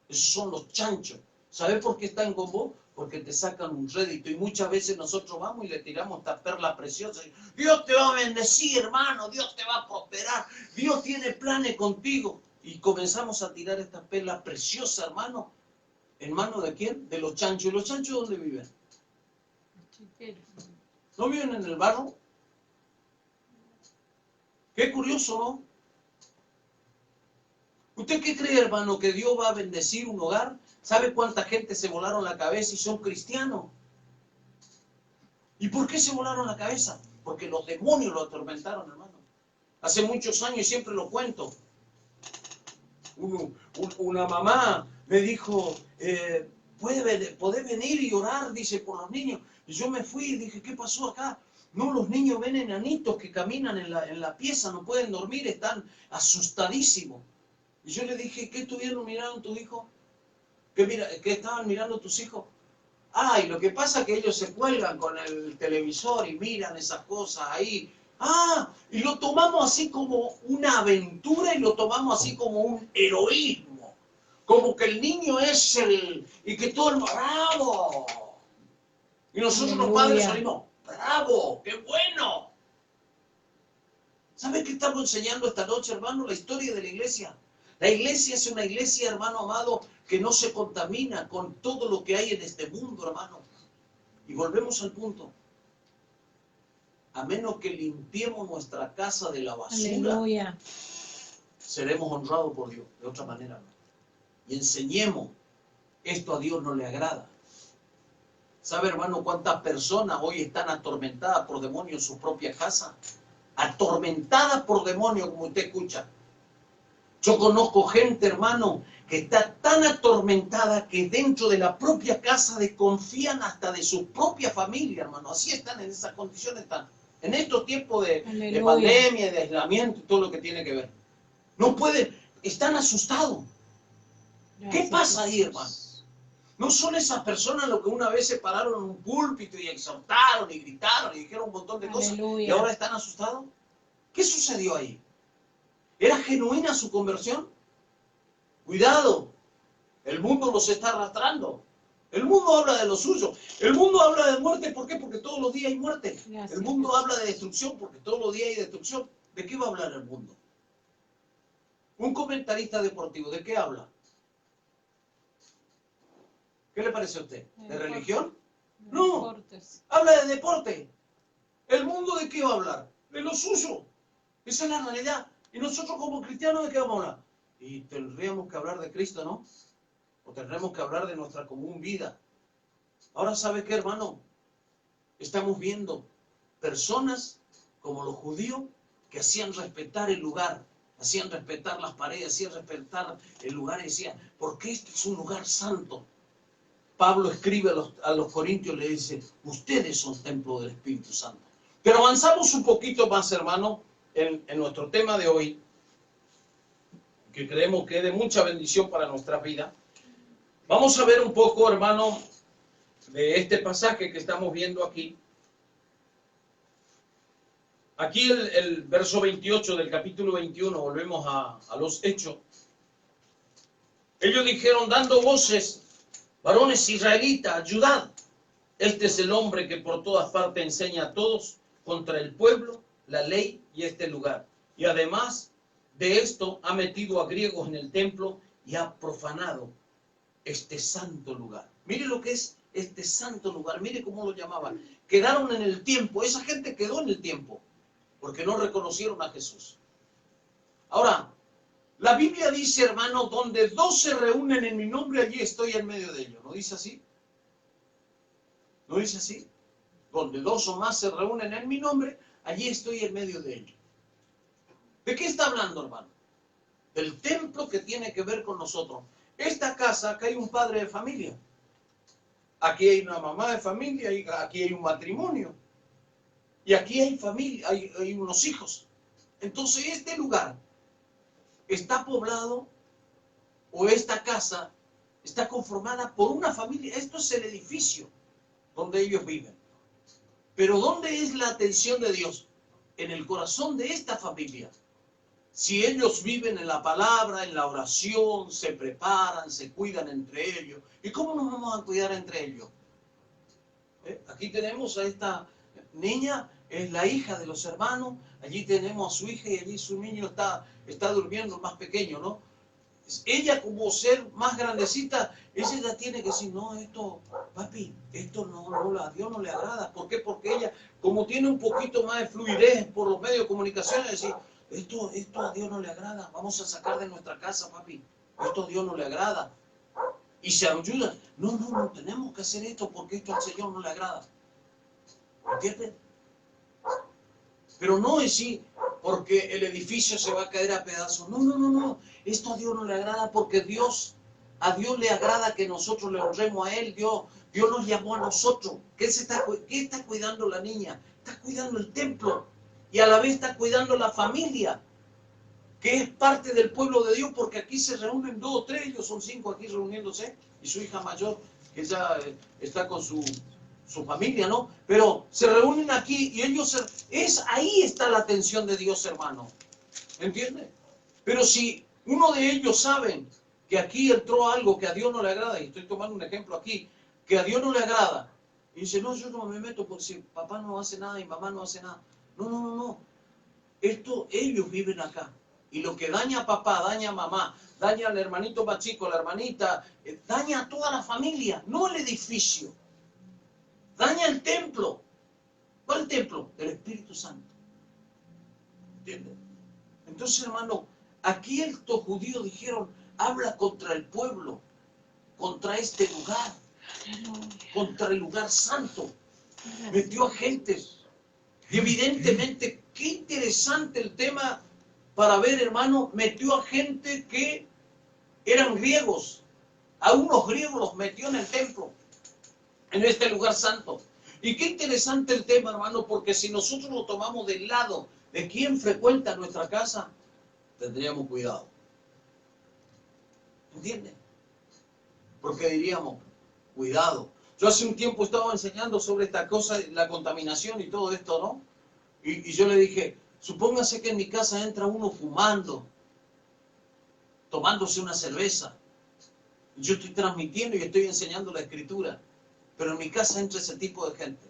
Esos son los chanchos. ¿Sabes por qué están con vos? Porque te sacan un rédito y muchas veces nosotros vamos y le tiramos esta perla preciosa. Dios te va a bendecir, hermano, Dios te va a prosperar, Dios tiene planes contigo. Y comenzamos a tirar esta perla preciosa, hermano. ¿En manos de quién? De los chanchos. ¿Y los chanchos dónde viven? ¿No viven en el barro? Qué curioso, ¿no? ¿Usted qué cree, hermano, que Dios va a bendecir un hogar? ¿Sabe cuánta gente se volaron la cabeza y son cristianos? ¿Y por qué se volaron la cabeza? Porque los demonios lo atormentaron, hermano. Hace muchos años, y siempre lo cuento, una mamá me dijo, ¿podés venir y orar? Dice, por los niños. Y yo me fui y dije, ¿qué pasó acá? No, los niños ven enanitos que caminan en la pieza, no pueden dormir, están asustadísimos. Y yo le dije, ¿qué estuvieron mirando tus hijos? ¿Qué estaban mirando tus hijos? Y lo que pasa es que ellos se cuelgan con el televisor y miran esas cosas ahí. Y lo tomamos así como una aventura y lo tomamos así como un heroísmo. Como que el niño es y que todo el ¡bravo! Y nosotros los padres salimos, ¡bravo! ¡Qué bueno! ¿Sabes qué estamos enseñando esta noche, hermano? La historia de la iglesia. La iglesia es una iglesia, hermano amado, que no se contamina con todo lo que hay en este mundo, hermano. Y volvemos al punto. A menos que limpiemos nuestra casa de la basura,
Aleluya.
seremos honrados por Dios. De otra manera, no. y enseñemos. Esto a Dios no le agrada. ¿Sabe, hermano, cuántas personas hoy están atormentadas por demonios en su propia casa? Atormentadas por demonios, como usted escucha. Yo conozco gente, hermano, que está tan atormentada que dentro de la propia casa desconfían hasta de su propia familia, hermano. Así están, en esas condiciones están. En estos tiempos de pandemia, de aislamiento y todo lo que tiene que ver. No pueden, están asustados. ¿Qué pasa ahí, hermano? ¿No son esas personas los que una vez se pararon en un púlpito y exhortaron y gritaron y dijeron un montón de cosas y ahora están asustados? ¿Qué sucedió ahí? ¿Era genuina su conversión? Cuidado, el mundo los está arrastrando. El mundo habla de lo suyo. El mundo habla de muerte, ¿por qué? Porque todos los días hay muerte. El mundo habla de destrucción porque todos los días hay destrucción. ¿De qué va a hablar el mundo? Un comentarista deportivo, ¿de qué habla? ¿Qué le parece a usted? ¿De religión? No, habla de deporte. ¿El mundo de qué va a hablar? De lo suyo. Esa es la realidad. Y nosotros como cristianos, ¿de qué vamos a hablar? Y tendríamos que hablar de Cristo, ¿no? O tendremos que hablar de nuestra común vida. Ahora, ¿sabe qué, hermano? Estamos viendo personas como los judíos que hacían respetar el lugar, hacían respetar las paredes, hacían respetar el lugar y decían, porque este es un lugar santo. Pablo escribe a los corintios, le dice, ustedes son templo del Espíritu Santo. Pero avanzamos un poquito más, hermano, en nuestro tema de hoy, que creemos que es de mucha bendición para nuestra vida. Vamos a ver un poco, hermano, de este pasaje que estamos viendo aquí. Aquí el verso 28 del capítulo 21, volvemos a los hechos. Ellos dijeron, dando voces, varones israelitas, ayudad. Este es el hombre que por todas partes enseña a todos contra el pueblo, la ley y este lugar. Y además de esto ha metido a griegos en el templo y ha profanado este santo lugar. Mire lo que es este santo lugar, mire cómo lo llamaban. Quedaron en el tiempo, esa gente quedó en el tiempo, porque no reconocieron a Jesús. Ahora, la Biblia dice, hermano, donde dos se reúnen en mi nombre, allí estoy en medio de ellos. ¿No dice así? ¿No dice así? Donde dos o más se reúnen en mi nombre, allí estoy en medio de ellos. ¿De qué está hablando, hermano? Del templo que tiene que ver con nosotros. Esta casa, acá hay un padre de familia. Aquí hay una mamá de familia, y aquí hay un matrimonio. Y aquí hay familia, hay unos hijos. Entonces este lugar está poblado, o esta casa está conformada por una familia. Esto es el edificio donde ellos viven. Pero ¿dónde es la atención de Dios? En el corazón de esta familia. Si ellos viven en la palabra, en la oración, se preparan, se cuidan entre ellos. ¿Y cómo nos vamos a cuidar entre ellos? Aquí tenemos a esta niña, es la hija de los hermanos. Allí tenemos a su hija y allí su niño está durmiendo, más pequeño, ¿no? Ella, como ser más grandecita, ella ya tiene que decir, no, esto, papi, esto a Dios no le agrada. ¿Por qué? Porque ella, como tiene un poquito más de fluidez por los medios de comunicación, es decir, esto a Dios no le agrada, vamos a sacar de nuestra casa, papi, esto a Dios no le agrada. Y se ayudan, no, tenemos que hacer esto porque esto al Señor no le agrada. ¿Entienden? Pero no decir, porque el edificio se va a caer a pedazos. No. Esto a Dios no le agrada porque a Dios le agrada que nosotros le honremos a Él. Dios nos llamó a nosotros. ¿Qué está cuidando la niña? Está cuidando el templo. Y a la vez está cuidando la familia, que es parte del pueblo de Dios, porque aquí se reúnen 2 o 3, ellos son 5 aquí reuniéndose, y su hija mayor, que ya está con su familia, ¿no? Pero se reúnen aquí y ellos, ahí está la atención de Dios, hermano. ¿Entiende? Pero si uno de ellos sabe que aquí entró algo que a Dios no le agrada, y estoy tomando un ejemplo aquí, que a Dios no le agrada, y dice, no, yo no me meto porque si papá no hace nada y mamá no hace nada. No. Ellos viven acá. Y lo que daña a papá, daña a mamá, daña al hermanito más chico, la hermanita, daña a toda la familia, no el edificio. Daña el templo. ¿Cuál templo? Del Espíritu Santo. ¿Entienden? Entonces, hermano, aquí estos judíos dijeron, habla contra el pueblo, contra este lugar, contra el lugar santo. Metió a gentes. Y evidentemente, qué interesante el tema para ver, hermano, metió a gente que eran griegos. A unos griegos los metió en el templo, en este lugar santo. Y qué interesante el tema, hermano, porque si nosotros lo tomamos del lado de quien frecuenta nuestra casa, tendríamos cuidado. ¿Entienden? Porque diríamos, cuidado. Yo hace un tiempo estaba enseñando sobre esta cosa, la contaminación y todo esto, ¿no? Y yo le dije, supóngase que en mi casa entra uno fumando, tomándose una cerveza. Yo estoy transmitiendo y estoy enseñando la escritura, pero en mi casa entra ese tipo de gente.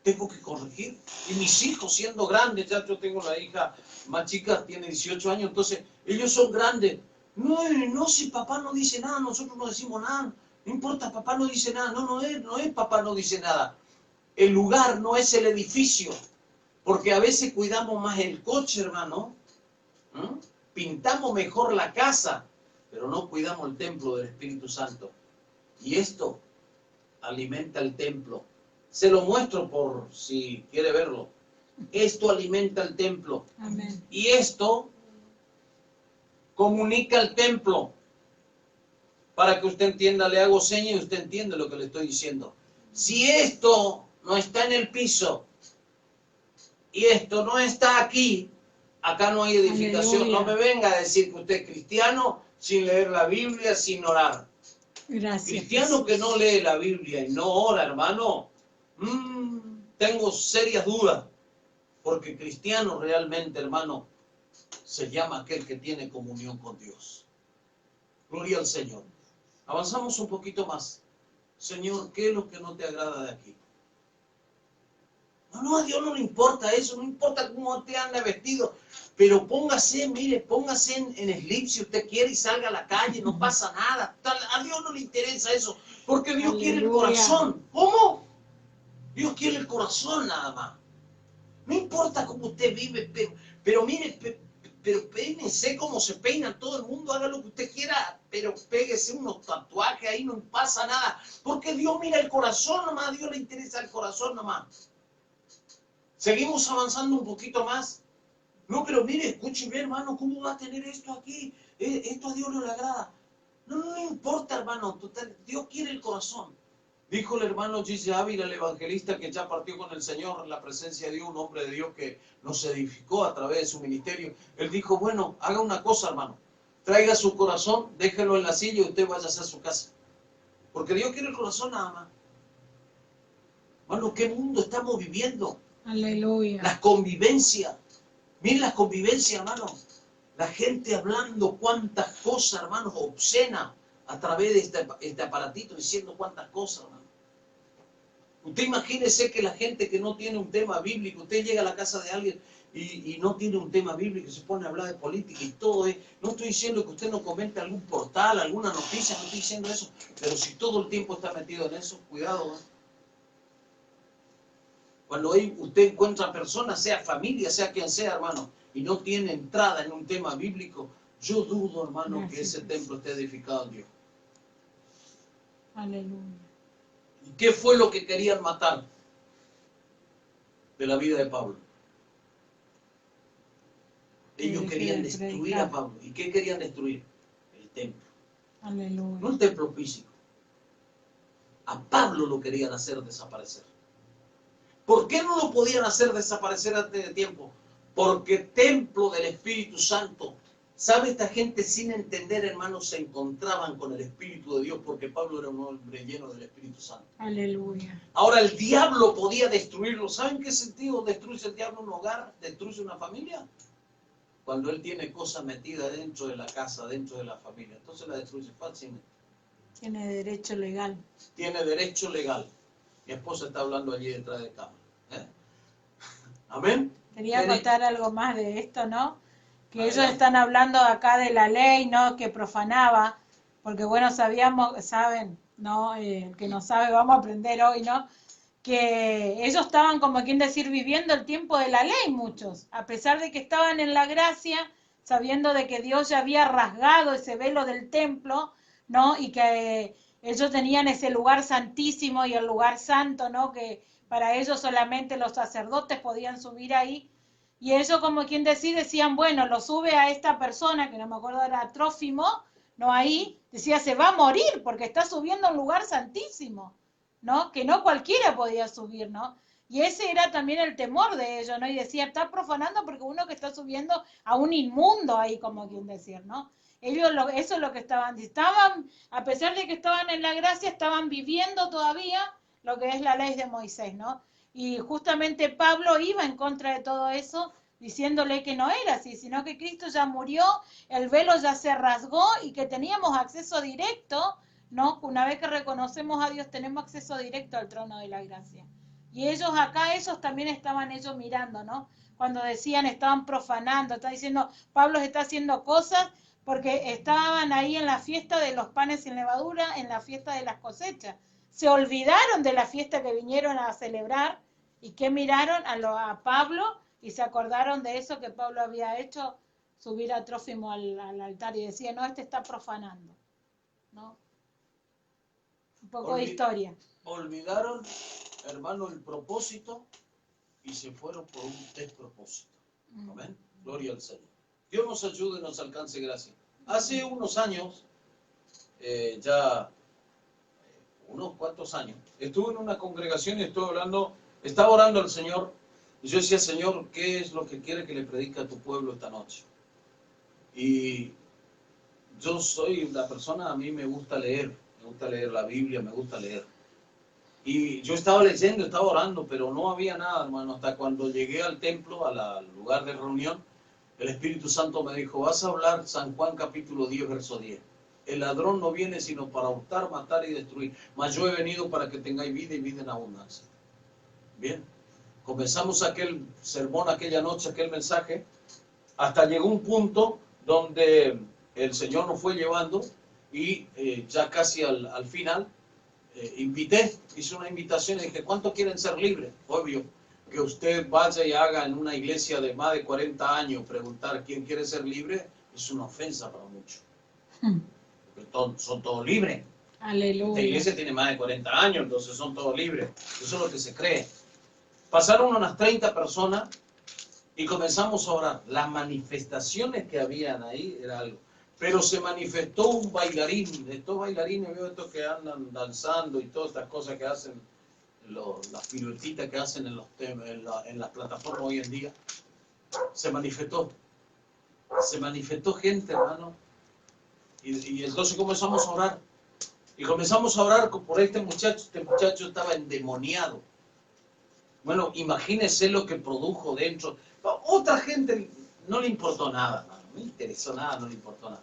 Tengo que corregir. Y mis hijos siendo grandes, ya yo tengo la hija más chica, tiene 18 años, entonces ellos son grandes. No, si papá no dice nada, nosotros no decimos nada. No importa, papá no dice nada. No es papá no dice nada. El lugar no es el edificio. Porque a veces cuidamos más el coche, hermano. Pintamos mejor la casa, pero no cuidamos el templo del Espíritu Santo. Y esto alimenta el templo. Se lo muestro por si quiere verlo. Esto alimenta el templo.
Amén.
Y esto comunica el templo. Para que usted entienda, le hago señas y usted entiende lo que le estoy diciendo. Si esto no está en el piso y esto no está aquí, acá no hay edificación.
Aleluya.
No me venga a decir que usted es cristiano sin leer la Biblia, sin orar.
Gracias.
Cristiano que no lee la Biblia y no ora, hermano, tengo serias dudas. Porque cristiano realmente, hermano, se llama aquel que tiene comunión con Dios. Gloria al Señor. Avanzamos un poquito más. Señor, ¿qué es lo que no te agrada de aquí? No, a Dios no le importa eso, no importa cómo te anda vestido, pero póngase, mire, póngase en slip si usted quiere y salga a la calle, no pasa nada. A Dios no le interesa eso, porque Dios quiere el corazón. ¿Cómo? Dios quiere el corazón nada más. No importa cómo usted vive, pero mire, pero peínese como se peina todo el mundo, haga lo que usted quiera, pero péguese unos tatuajes, ahí no pasa nada, porque Dios mira el corazón nomás, a Dios le interesa el corazón nomás. Seguimos avanzando un poquito más. No, pero mire, escúcheme, hermano, ¿cómo va a tener esto aquí? Esto a Dios no le agrada. No importa, hermano, total, Dios quiere el corazón. Dijo el hermano Gise Ávila, el evangelista que ya partió con el Señor en la presencia de Dios, un hombre de Dios que nos edificó a través de su ministerio. Él dijo, bueno, haga una cosa, hermano. Traiga su corazón, déjelo en la silla y usted vaya a hacer su casa. Porque Dios quiere el corazón nada más. Hermano, ¿qué mundo estamos viviendo?
Aleluya.
Las convivencias. Miren las convivencias, hermano. La gente hablando cuántas cosas, hermanos, obscenas a través de este aparatito, diciendo cuántas cosas, hermano. Usted imagínese que la gente que no tiene un tema bíblico, usted llega a la casa de alguien y no tiene un tema bíblico, se pone a hablar de política y todo. No estoy diciendo que usted no comente algún portal, alguna noticia, no estoy diciendo eso, pero si todo el tiempo está metido en eso, cuidado, ¿eh? Cuando usted encuentra personas, sea familia, sea quien sea, hermano, y no tiene entrada en un tema bíblico, yo dudo, hermano, que ese templo esté edificado en Dios.
Aleluya.
¿Y qué fue lo que querían matar de la vida de Pablo? Ellos querían destruir a Pablo. ¿Y qué querían destruir? El templo.
Aleluya.
No el templo físico. A Pablo lo querían hacer desaparecer. ¿Por qué no lo podían hacer desaparecer antes de tiempo? Porque templo del Espíritu Santo. ¿Sabe? Esta gente sin entender, hermanos, se encontraban con el Espíritu de Dios porque Pablo era un hombre lleno del Espíritu Santo.
Aleluya.
Ahora el diablo podía destruirlo. ¿Saben qué sentido destruye el diablo un hogar? ¿Destruye una familia? Cuando él tiene cosas metidas dentro de la casa, dentro de la familia. Entonces la destruye fácilmente.
Tiene derecho legal.
Tiene derecho legal. Mi esposa está hablando allí detrás de cámara. Amén.
Quería contar algo más de esto, ¿no? Que ellos están hablando acá de la ley, ¿no? Que profanaba, porque bueno, saben, ¿no? El que no sabe, vamos a aprender hoy, ¿no? Que ellos estaban, como quien decir, viviendo el tiempo de la ley, muchos. A pesar de que estaban en la gracia, sabiendo de que Dios ya había rasgado ese velo del templo, ¿no? Y que ellos tenían ese lugar santísimo y el lugar santo, ¿no? Que para ellos solamente los sacerdotes podían subir ahí. Y ellos, como quien decían, bueno, lo sube a esta persona, que no me acuerdo, era Trófimo, ¿no? Ahí decía, se va a morir porque está subiendo a un lugar santísimo, ¿no? Que no cualquiera podía subir, ¿no? Y ese era también el temor de ellos, ¿no? Y decía, está profanando porque uno que está subiendo a un inmundo ahí, como quien decir, ¿no? Ellos eso es lo que estaban, a pesar de que estaban en la gracia, estaban viviendo todavía lo que es la ley de Moisés, ¿no? Y justamente Pablo iba en contra de todo eso, diciéndole que no era así, sino que Cristo ya murió, el velo ya se rasgó y que teníamos acceso directo, ¿no? Una vez que reconocemos a Dios, tenemos acceso directo al trono de la gracia. Y ellos acá, ellos también estaban ellos mirando, ¿no? Cuando decían, estaban profanando, está diciendo, Pablo está haciendo cosas porque estaban ahí en la fiesta de los panes sin levadura, en la fiesta de las cosechas. Se olvidaron de la fiesta que vinieron a celebrar y que miraron a Pablo y se acordaron de eso que Pablo había hecho, subir a Trófimo al altar y decía, no, este está profanando, ¿no? Un poco de historia.
Olvidaron, hermano, el propósito y se fueron por un despropósito. Amén. Gloria al Señor. Dios nos ayude y nos alcance gracia. Hace unos años, unos cuantos años, estuve en una congregación y estaba orando al Señor, y yo decía, Señor, ¿qué es lo que quiere que le predique a tu pueblo esta noche? Y yo soy una persona, a mí me gusta leer la Biblia, me gusta leer. Y yo estaba leyendo, estaba orando, pero no había nada, hermano, hasta cuando llegué al templo, al lugar de reunión, el Espíritu Santo me dijo, vas a hablar San Juan capítulo 10, verso 10. El ladrón no viene sino para hurtar, matar y destruir. Mas yo he venido para que tengáis vida y vida en abundancia. Bien, comenzamos aquel sermón, aquella noche, aquel mensaje, hasta llegó un punto donde el Señor nos fue llevando y ya casi al final, hice una invitación y dije, ¿cuántos quieren ser libres? Obvio, que usted vaya y haga en una iglesia de más de 40 años, preguntar quién quiere ser libre, es una ofensa para muchos. Son todos libres.
Aleluya.
Esta iglesia tiene más de 40 años, entonces son todos libres. Eso es lo que se cree. Pasaron unas 30 personas y comenzamos a orar. Las manifestaciones que habían ahí era algo. Pero se manifestó un bailarín, estos bailarines, veo estos que andan danzando y todas estas cosas que hacen, las piruetitas que hacen en las plataformas hoy en día. Se manifestó gente, hermano. Y entonces comenzamos a orar. Y comenzamos a orar por este muchacho estaba endemoniado. Bueno, imagínese lo que produjo dentro. Otra gente no le importó nada, hermano. No le interesó nada, no le importó nada.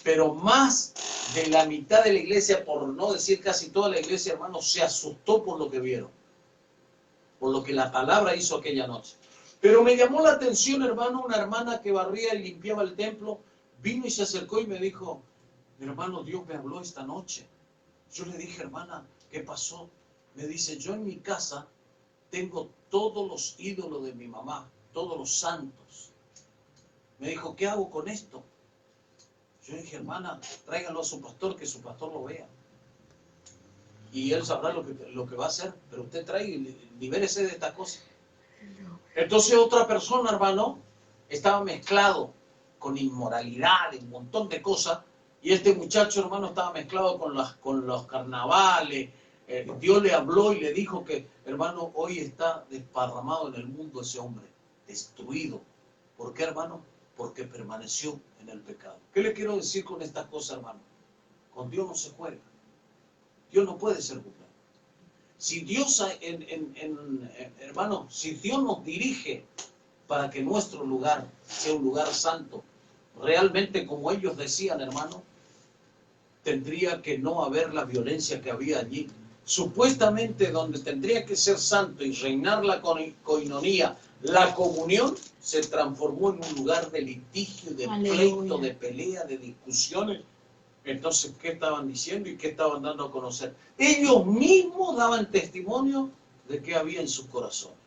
Pero más de la mitad de la iglesia, por no decir casi toda la iglesia, hermano, se asustó por lo que vieron. Por lo que la palabra hizo aquella noche. Pero me llamó la atención, hermano, una hermana que barría y limpiaba el templo, vino y se acercó y me dijo, mi hermano, Dios me habló esta noche. Yo le dije, hermana, ¿qué pasó? Me dice, yo en mi casa tengo todos los ídolos de mi mamá, todos los santos. Me dijo, ¿qué hago con esto? Yo dije, hermana, tráigalo a su pastor, que su pastor lo vea. Y él sabrá lo que va a hacer, pero usted traiga y libérese de estas cosas. Entonces otra persona, hermano, estaba mezclado con inmoralidad y un montón de cosas, y este muchacho, hermano, estaba mezclado con los carnavales. Dios le habló y le dijo que, hermano, hoy está desparramado en el mundo ese hombre, destruido. ¿Por qué, hermano? Porque permaneció en el pecado. ¿Qué le quiero decir con estas cosas, hermano? Con Dios no se juega. Dios no puede ser burlado. Si Dios, hermano, si Dios nos dirige para que nuestro lugar sea un lugar santo, realmente como ellos decían, hermano, tendría que no haber la violencia que había allí. Supuestamente donde tendría que ser santo y reinar la coinonía, la comunión, se transformó en un lugar de litigio, de pleito, de pelea, de discusiones. Entonces, ¿qué estaban diciendo y qué estaban dando a conocer? Ellos mismos daban testimonio de qué había en sus corazones.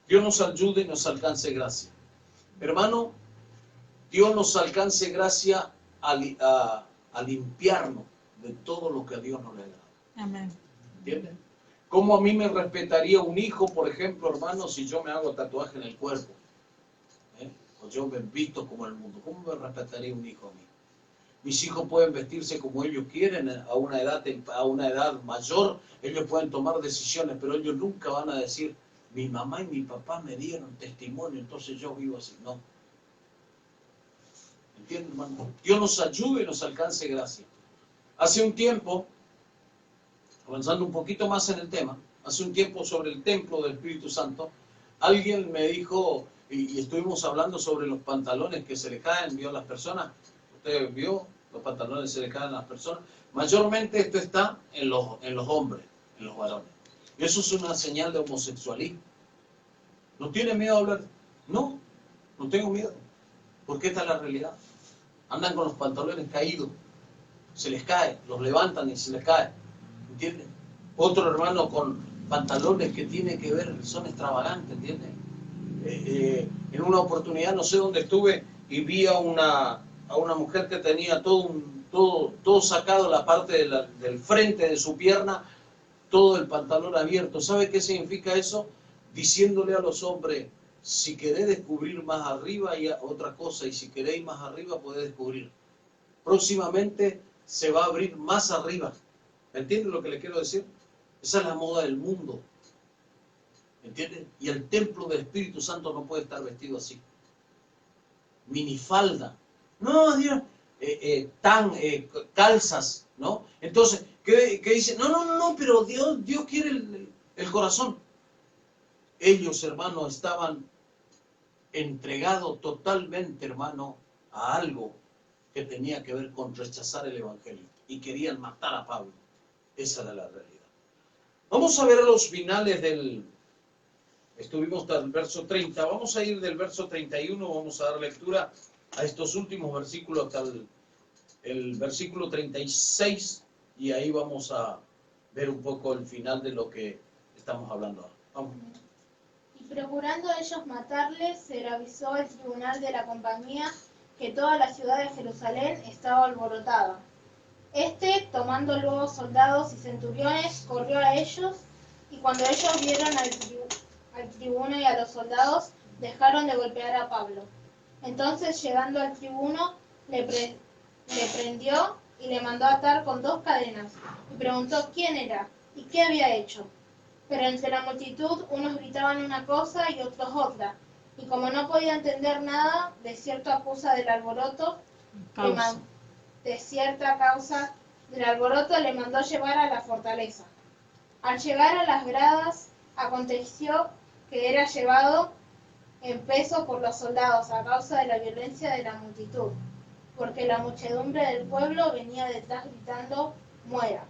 Dios nos ayude y nos alcance gracia. Hermano, Dios nos alcance gracia a limpiarnos de todo lo que a Dios no le agrada.
Amén.
¿Entienden? ¿Cómo a mí me respetaría un hijo, por ejemplo, hermano, si yo me hago tatuaje en el cuerpo? O yo me visto como el mundo. ¿Cómo me respetaría un hijo a mí? Mis hijos pueden vestirse como ellos quieren a una edad mayor. Ellos pueden tomar decisiones, pero ellos nunca van a decir, mi mamá y mi papá me dieron testimonio, entonces yo vivo así. No. ¿Entienden, hermano? Dios nos ayude y nos alcance gracia. Hace un tiempo, avanzando un poquito más en el tema, hace un tiempo sobre el templo del Espíritu Santo, alguien me dijo, y estuvimos hablando sobre los pantalones que se le caen, vio a las personas. ¿Usted vio? Los pantalones se le caen a las personas. Mayormente esto está en los hombres, en los varones. Y eso es una señal de homosexualismo. ¿No tiene miedo a hablar? No, no tengo miedo. Porque esta es la realidad. Andan con los pantalones caídos. Se les cae, los levantan y se les cae. ¿Entienden? Otro hermano con pantalones que tiene que ver, son extravagantes, ¿entienden? En una oportunidad, no sé dónde estuve, y vi a una mujer que tenía todo sacado, la parte del frente de su pierna, todo el pantalón abierto. ¿Sabe qué significa eso? Diciéndole a los hombres, si querés descubrir más arriba y otra cosa, y si queréis más arriba podés descubrir. Próximamente se va a abrir más arriba. ¿Entienden lo que le quiero decir? Esa es la moda del mundo. ¿Entienden? Y el templo del Espíritu Santo no puede estar vestido así. Minifalda. No, Dios. Calzas, ¿no? Entonces, ¿qué dice? No, pero Dios quiere el corazón. Ellos, hermano, estaban entregados totalmente, hermano, a algo que tenía que ver con rechazar el Evangelio. Y querían matar a Pablo. Esa era la realidad. Vamos a ver a los finales estuvimos hasta el verso 30. Vamos a ir del verso 31, vamos a dar lectura a estos últimos versículos hasta el versículo 36. Y ahí vamos a ver un poco el final de lo que estamos hablando ahora. Vamos.
Y procurando ellos matarle, se le avisó al tribunal de la compañía que toda la ciudad de Jerusalén estaba alborotada. Tomando luego soldados y centuriones, corrió a ellos, y cuando ellos vieron al tribuno y a los soldados, dejaron de golpear a Pablo. Entonces, llegando al tribuno, le prendió y le mandó atar con 2 cadenas, y preguntó quién era y qué había hecho. Pero entre la multitud unos gritaban una cosa y otros otra, y como no podía entender nada, de cierta causa del alboroto, le mandó llevar a la fortaleza. Al llegar a las gradas, aconteció que era llevado en peso por los soldados a causa de la violencia de la multitud, porque la muchedumbre del pueblo venía detrás gritando, muera.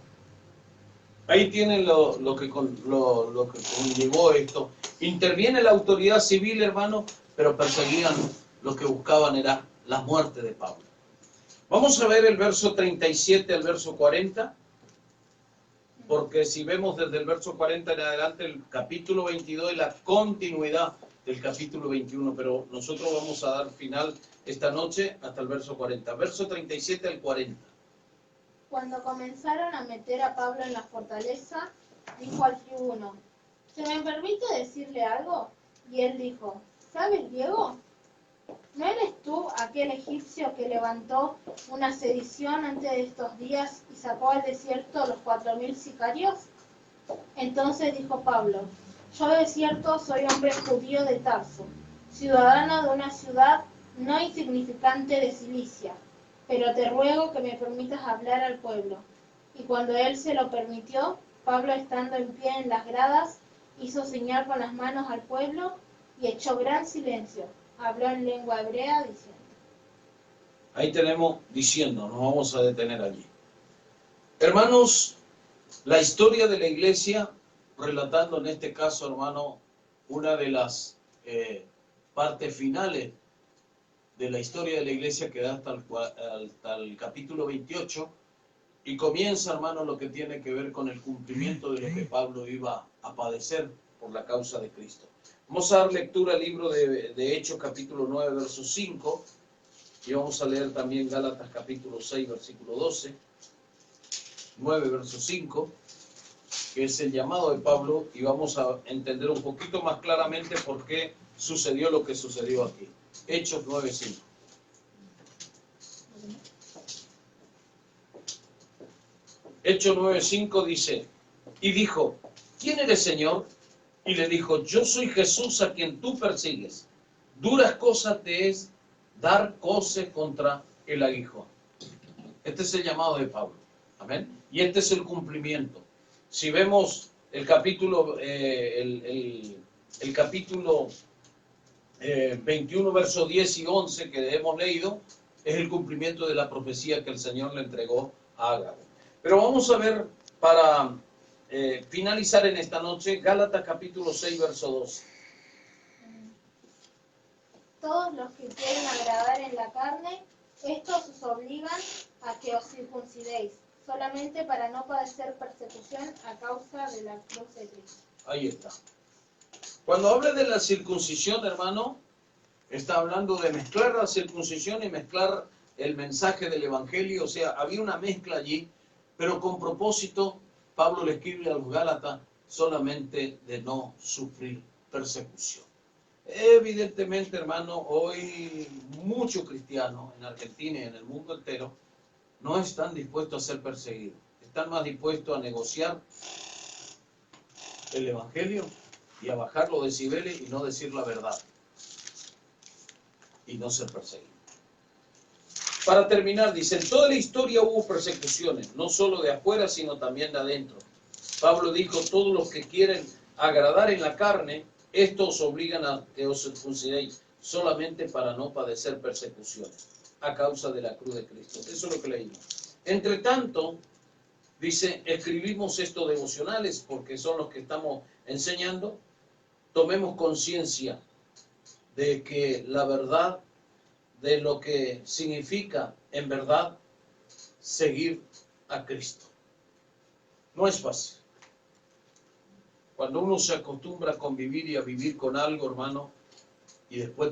Ahí tienen lo que conllevó esto. Interviene la autoridad civil, hermano, pero perseguían, lo que buscaban era la muerte de Pablo. Vamos a ver el verso 37 al verso 40, porque si vemos desde el verso 40 en adelante, el capítulo 22 y la continuidad del capítulo 21, pero nosotros vamos a dar final esta noche hasta el verso 40. Verso 37 al 40.
Cuando comenzaron a meter a Pablo en la fortaleza, dijo al tribuno, ¿se me permite decirle algo? Y él dijo, ¿sabes griego? ¿No eres tú aquel egipcio que levantó una sedición antes de estos días y sacó al desierto los 4.000 sicarios? Entonces dijo Pablo, yo de cierto soy hombre judío de Tarso, ciudadano de una ciudad no insignificante de Cilicia, pero te ruego que me permitas hablar al pueblo. Y cuando él se lo permitió, Pablo, estando en pie en las gradas, hizo señal con las manos al pueblo y echó gran silencio. Habló en lengua hebrea diciendo.
Ahí tenemos diciendo, nos vamos a detener allí. Hermanos, la historia de la iglesia, relatando en este caso, hermano, una de las partes finales de la historia de la iglesia que da hasta el capítulo 28 y comienza, hermano, lo que tiene que ver con el cumplimiento de lo que Pablo iba a padecer por la causa de Cristo. Vamos a dar lectura al libro de Hechos, capítulo 9, verso 5, Y vamos a leer también Gálatas capítulo 6, versículo 12, 9, verso 5, que es el llamado de Pablo, y vamos a entender un poquito más claramente por qué sucedió lo que sucedió aquí. Hechos 9, 5. Hechos 9, 5 dice, y dijo, ¿quién eres, Señor? Y le dijo, yo soy Jesús a quien tú persigues. Duras cosas te es dar coce contra el aguijón. Este es el llamado de Pablo. Amén. Y este es el cumplimiento. Si vemos el capítulo, el capítulo 21, versos 10 y 11 que hemos leído, es el cumplimiento de la profecía que el Señor le entregó a Ágabo. Pero vamos a ver, para finalizar en esta noche, Gálatas capítulo 6, verso 12.
Todos los que quieren agradar en la carne, estos os obligan a que os circuncidéis, solamente para no padecer persecución a causa de la cruz de Cristo.
Ahí está. Cuando habla de la circuncisión, hermano, está hablando de mezclar la circuncisión y mezclar el mensaje del Evangelio. O sea, había una mezcla allí, pero con propósito, Pablo le escribe a los Gálatas solamente de no sufrir persecución. Evidentemente, hermano, hoy muchos cristianos en Argentina y en el mundo entero no están dispuestos a ser perseguidos. Están más dispuestos a negociar el Evangelio y a bajar los decibeles y no decir la verdad. Y no ser perseguidos. Para terminar, dice, en toda la historia hubo persecuciones, no solo de afuera, sino también de adentro. Pablo dijo, todos los que quieren agradar en la carne, estos obligan a que os circuncidéis solamente para no padecer persecuciones a causa de la cruz de Cristo. Eso es lo que leímos. Entre tanto, dice, escribimos estos devocionales porque son los que estamos enseñando. Tomemos conciencia de que la verdad, de lo que significa en verdad seguir a Cristo. No es fácil. Cuando uno se acostumbra a convivir y a vivir con algo, hermano, y después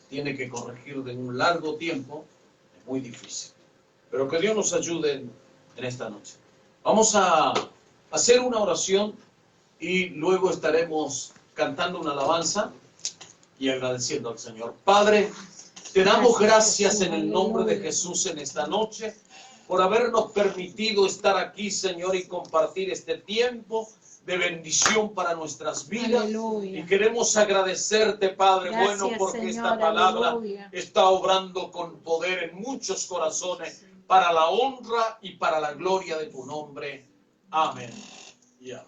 tiene que corregir de un largo tiempo, es muy difícil. Pero que Dios nos ayude en esta noche. Vamos a hacer una oración y luego estaremos cantando una alabanza y agradeciendo al Señor. Padre, te damos gracias en el nombre de Jesús en esta noche por habernos permitido estar aquí, Señor, y compartir este tiempo de bendición para nuestras vidas.
Aleluya.
Y queremos agradecerte, Padre,
Gracias,
bueno, porque
Señor,
esta palabra
aleluya.
está obrando con poder en muchos corazones para la honra y para la gloria de tu nombre. Amén. Y amén.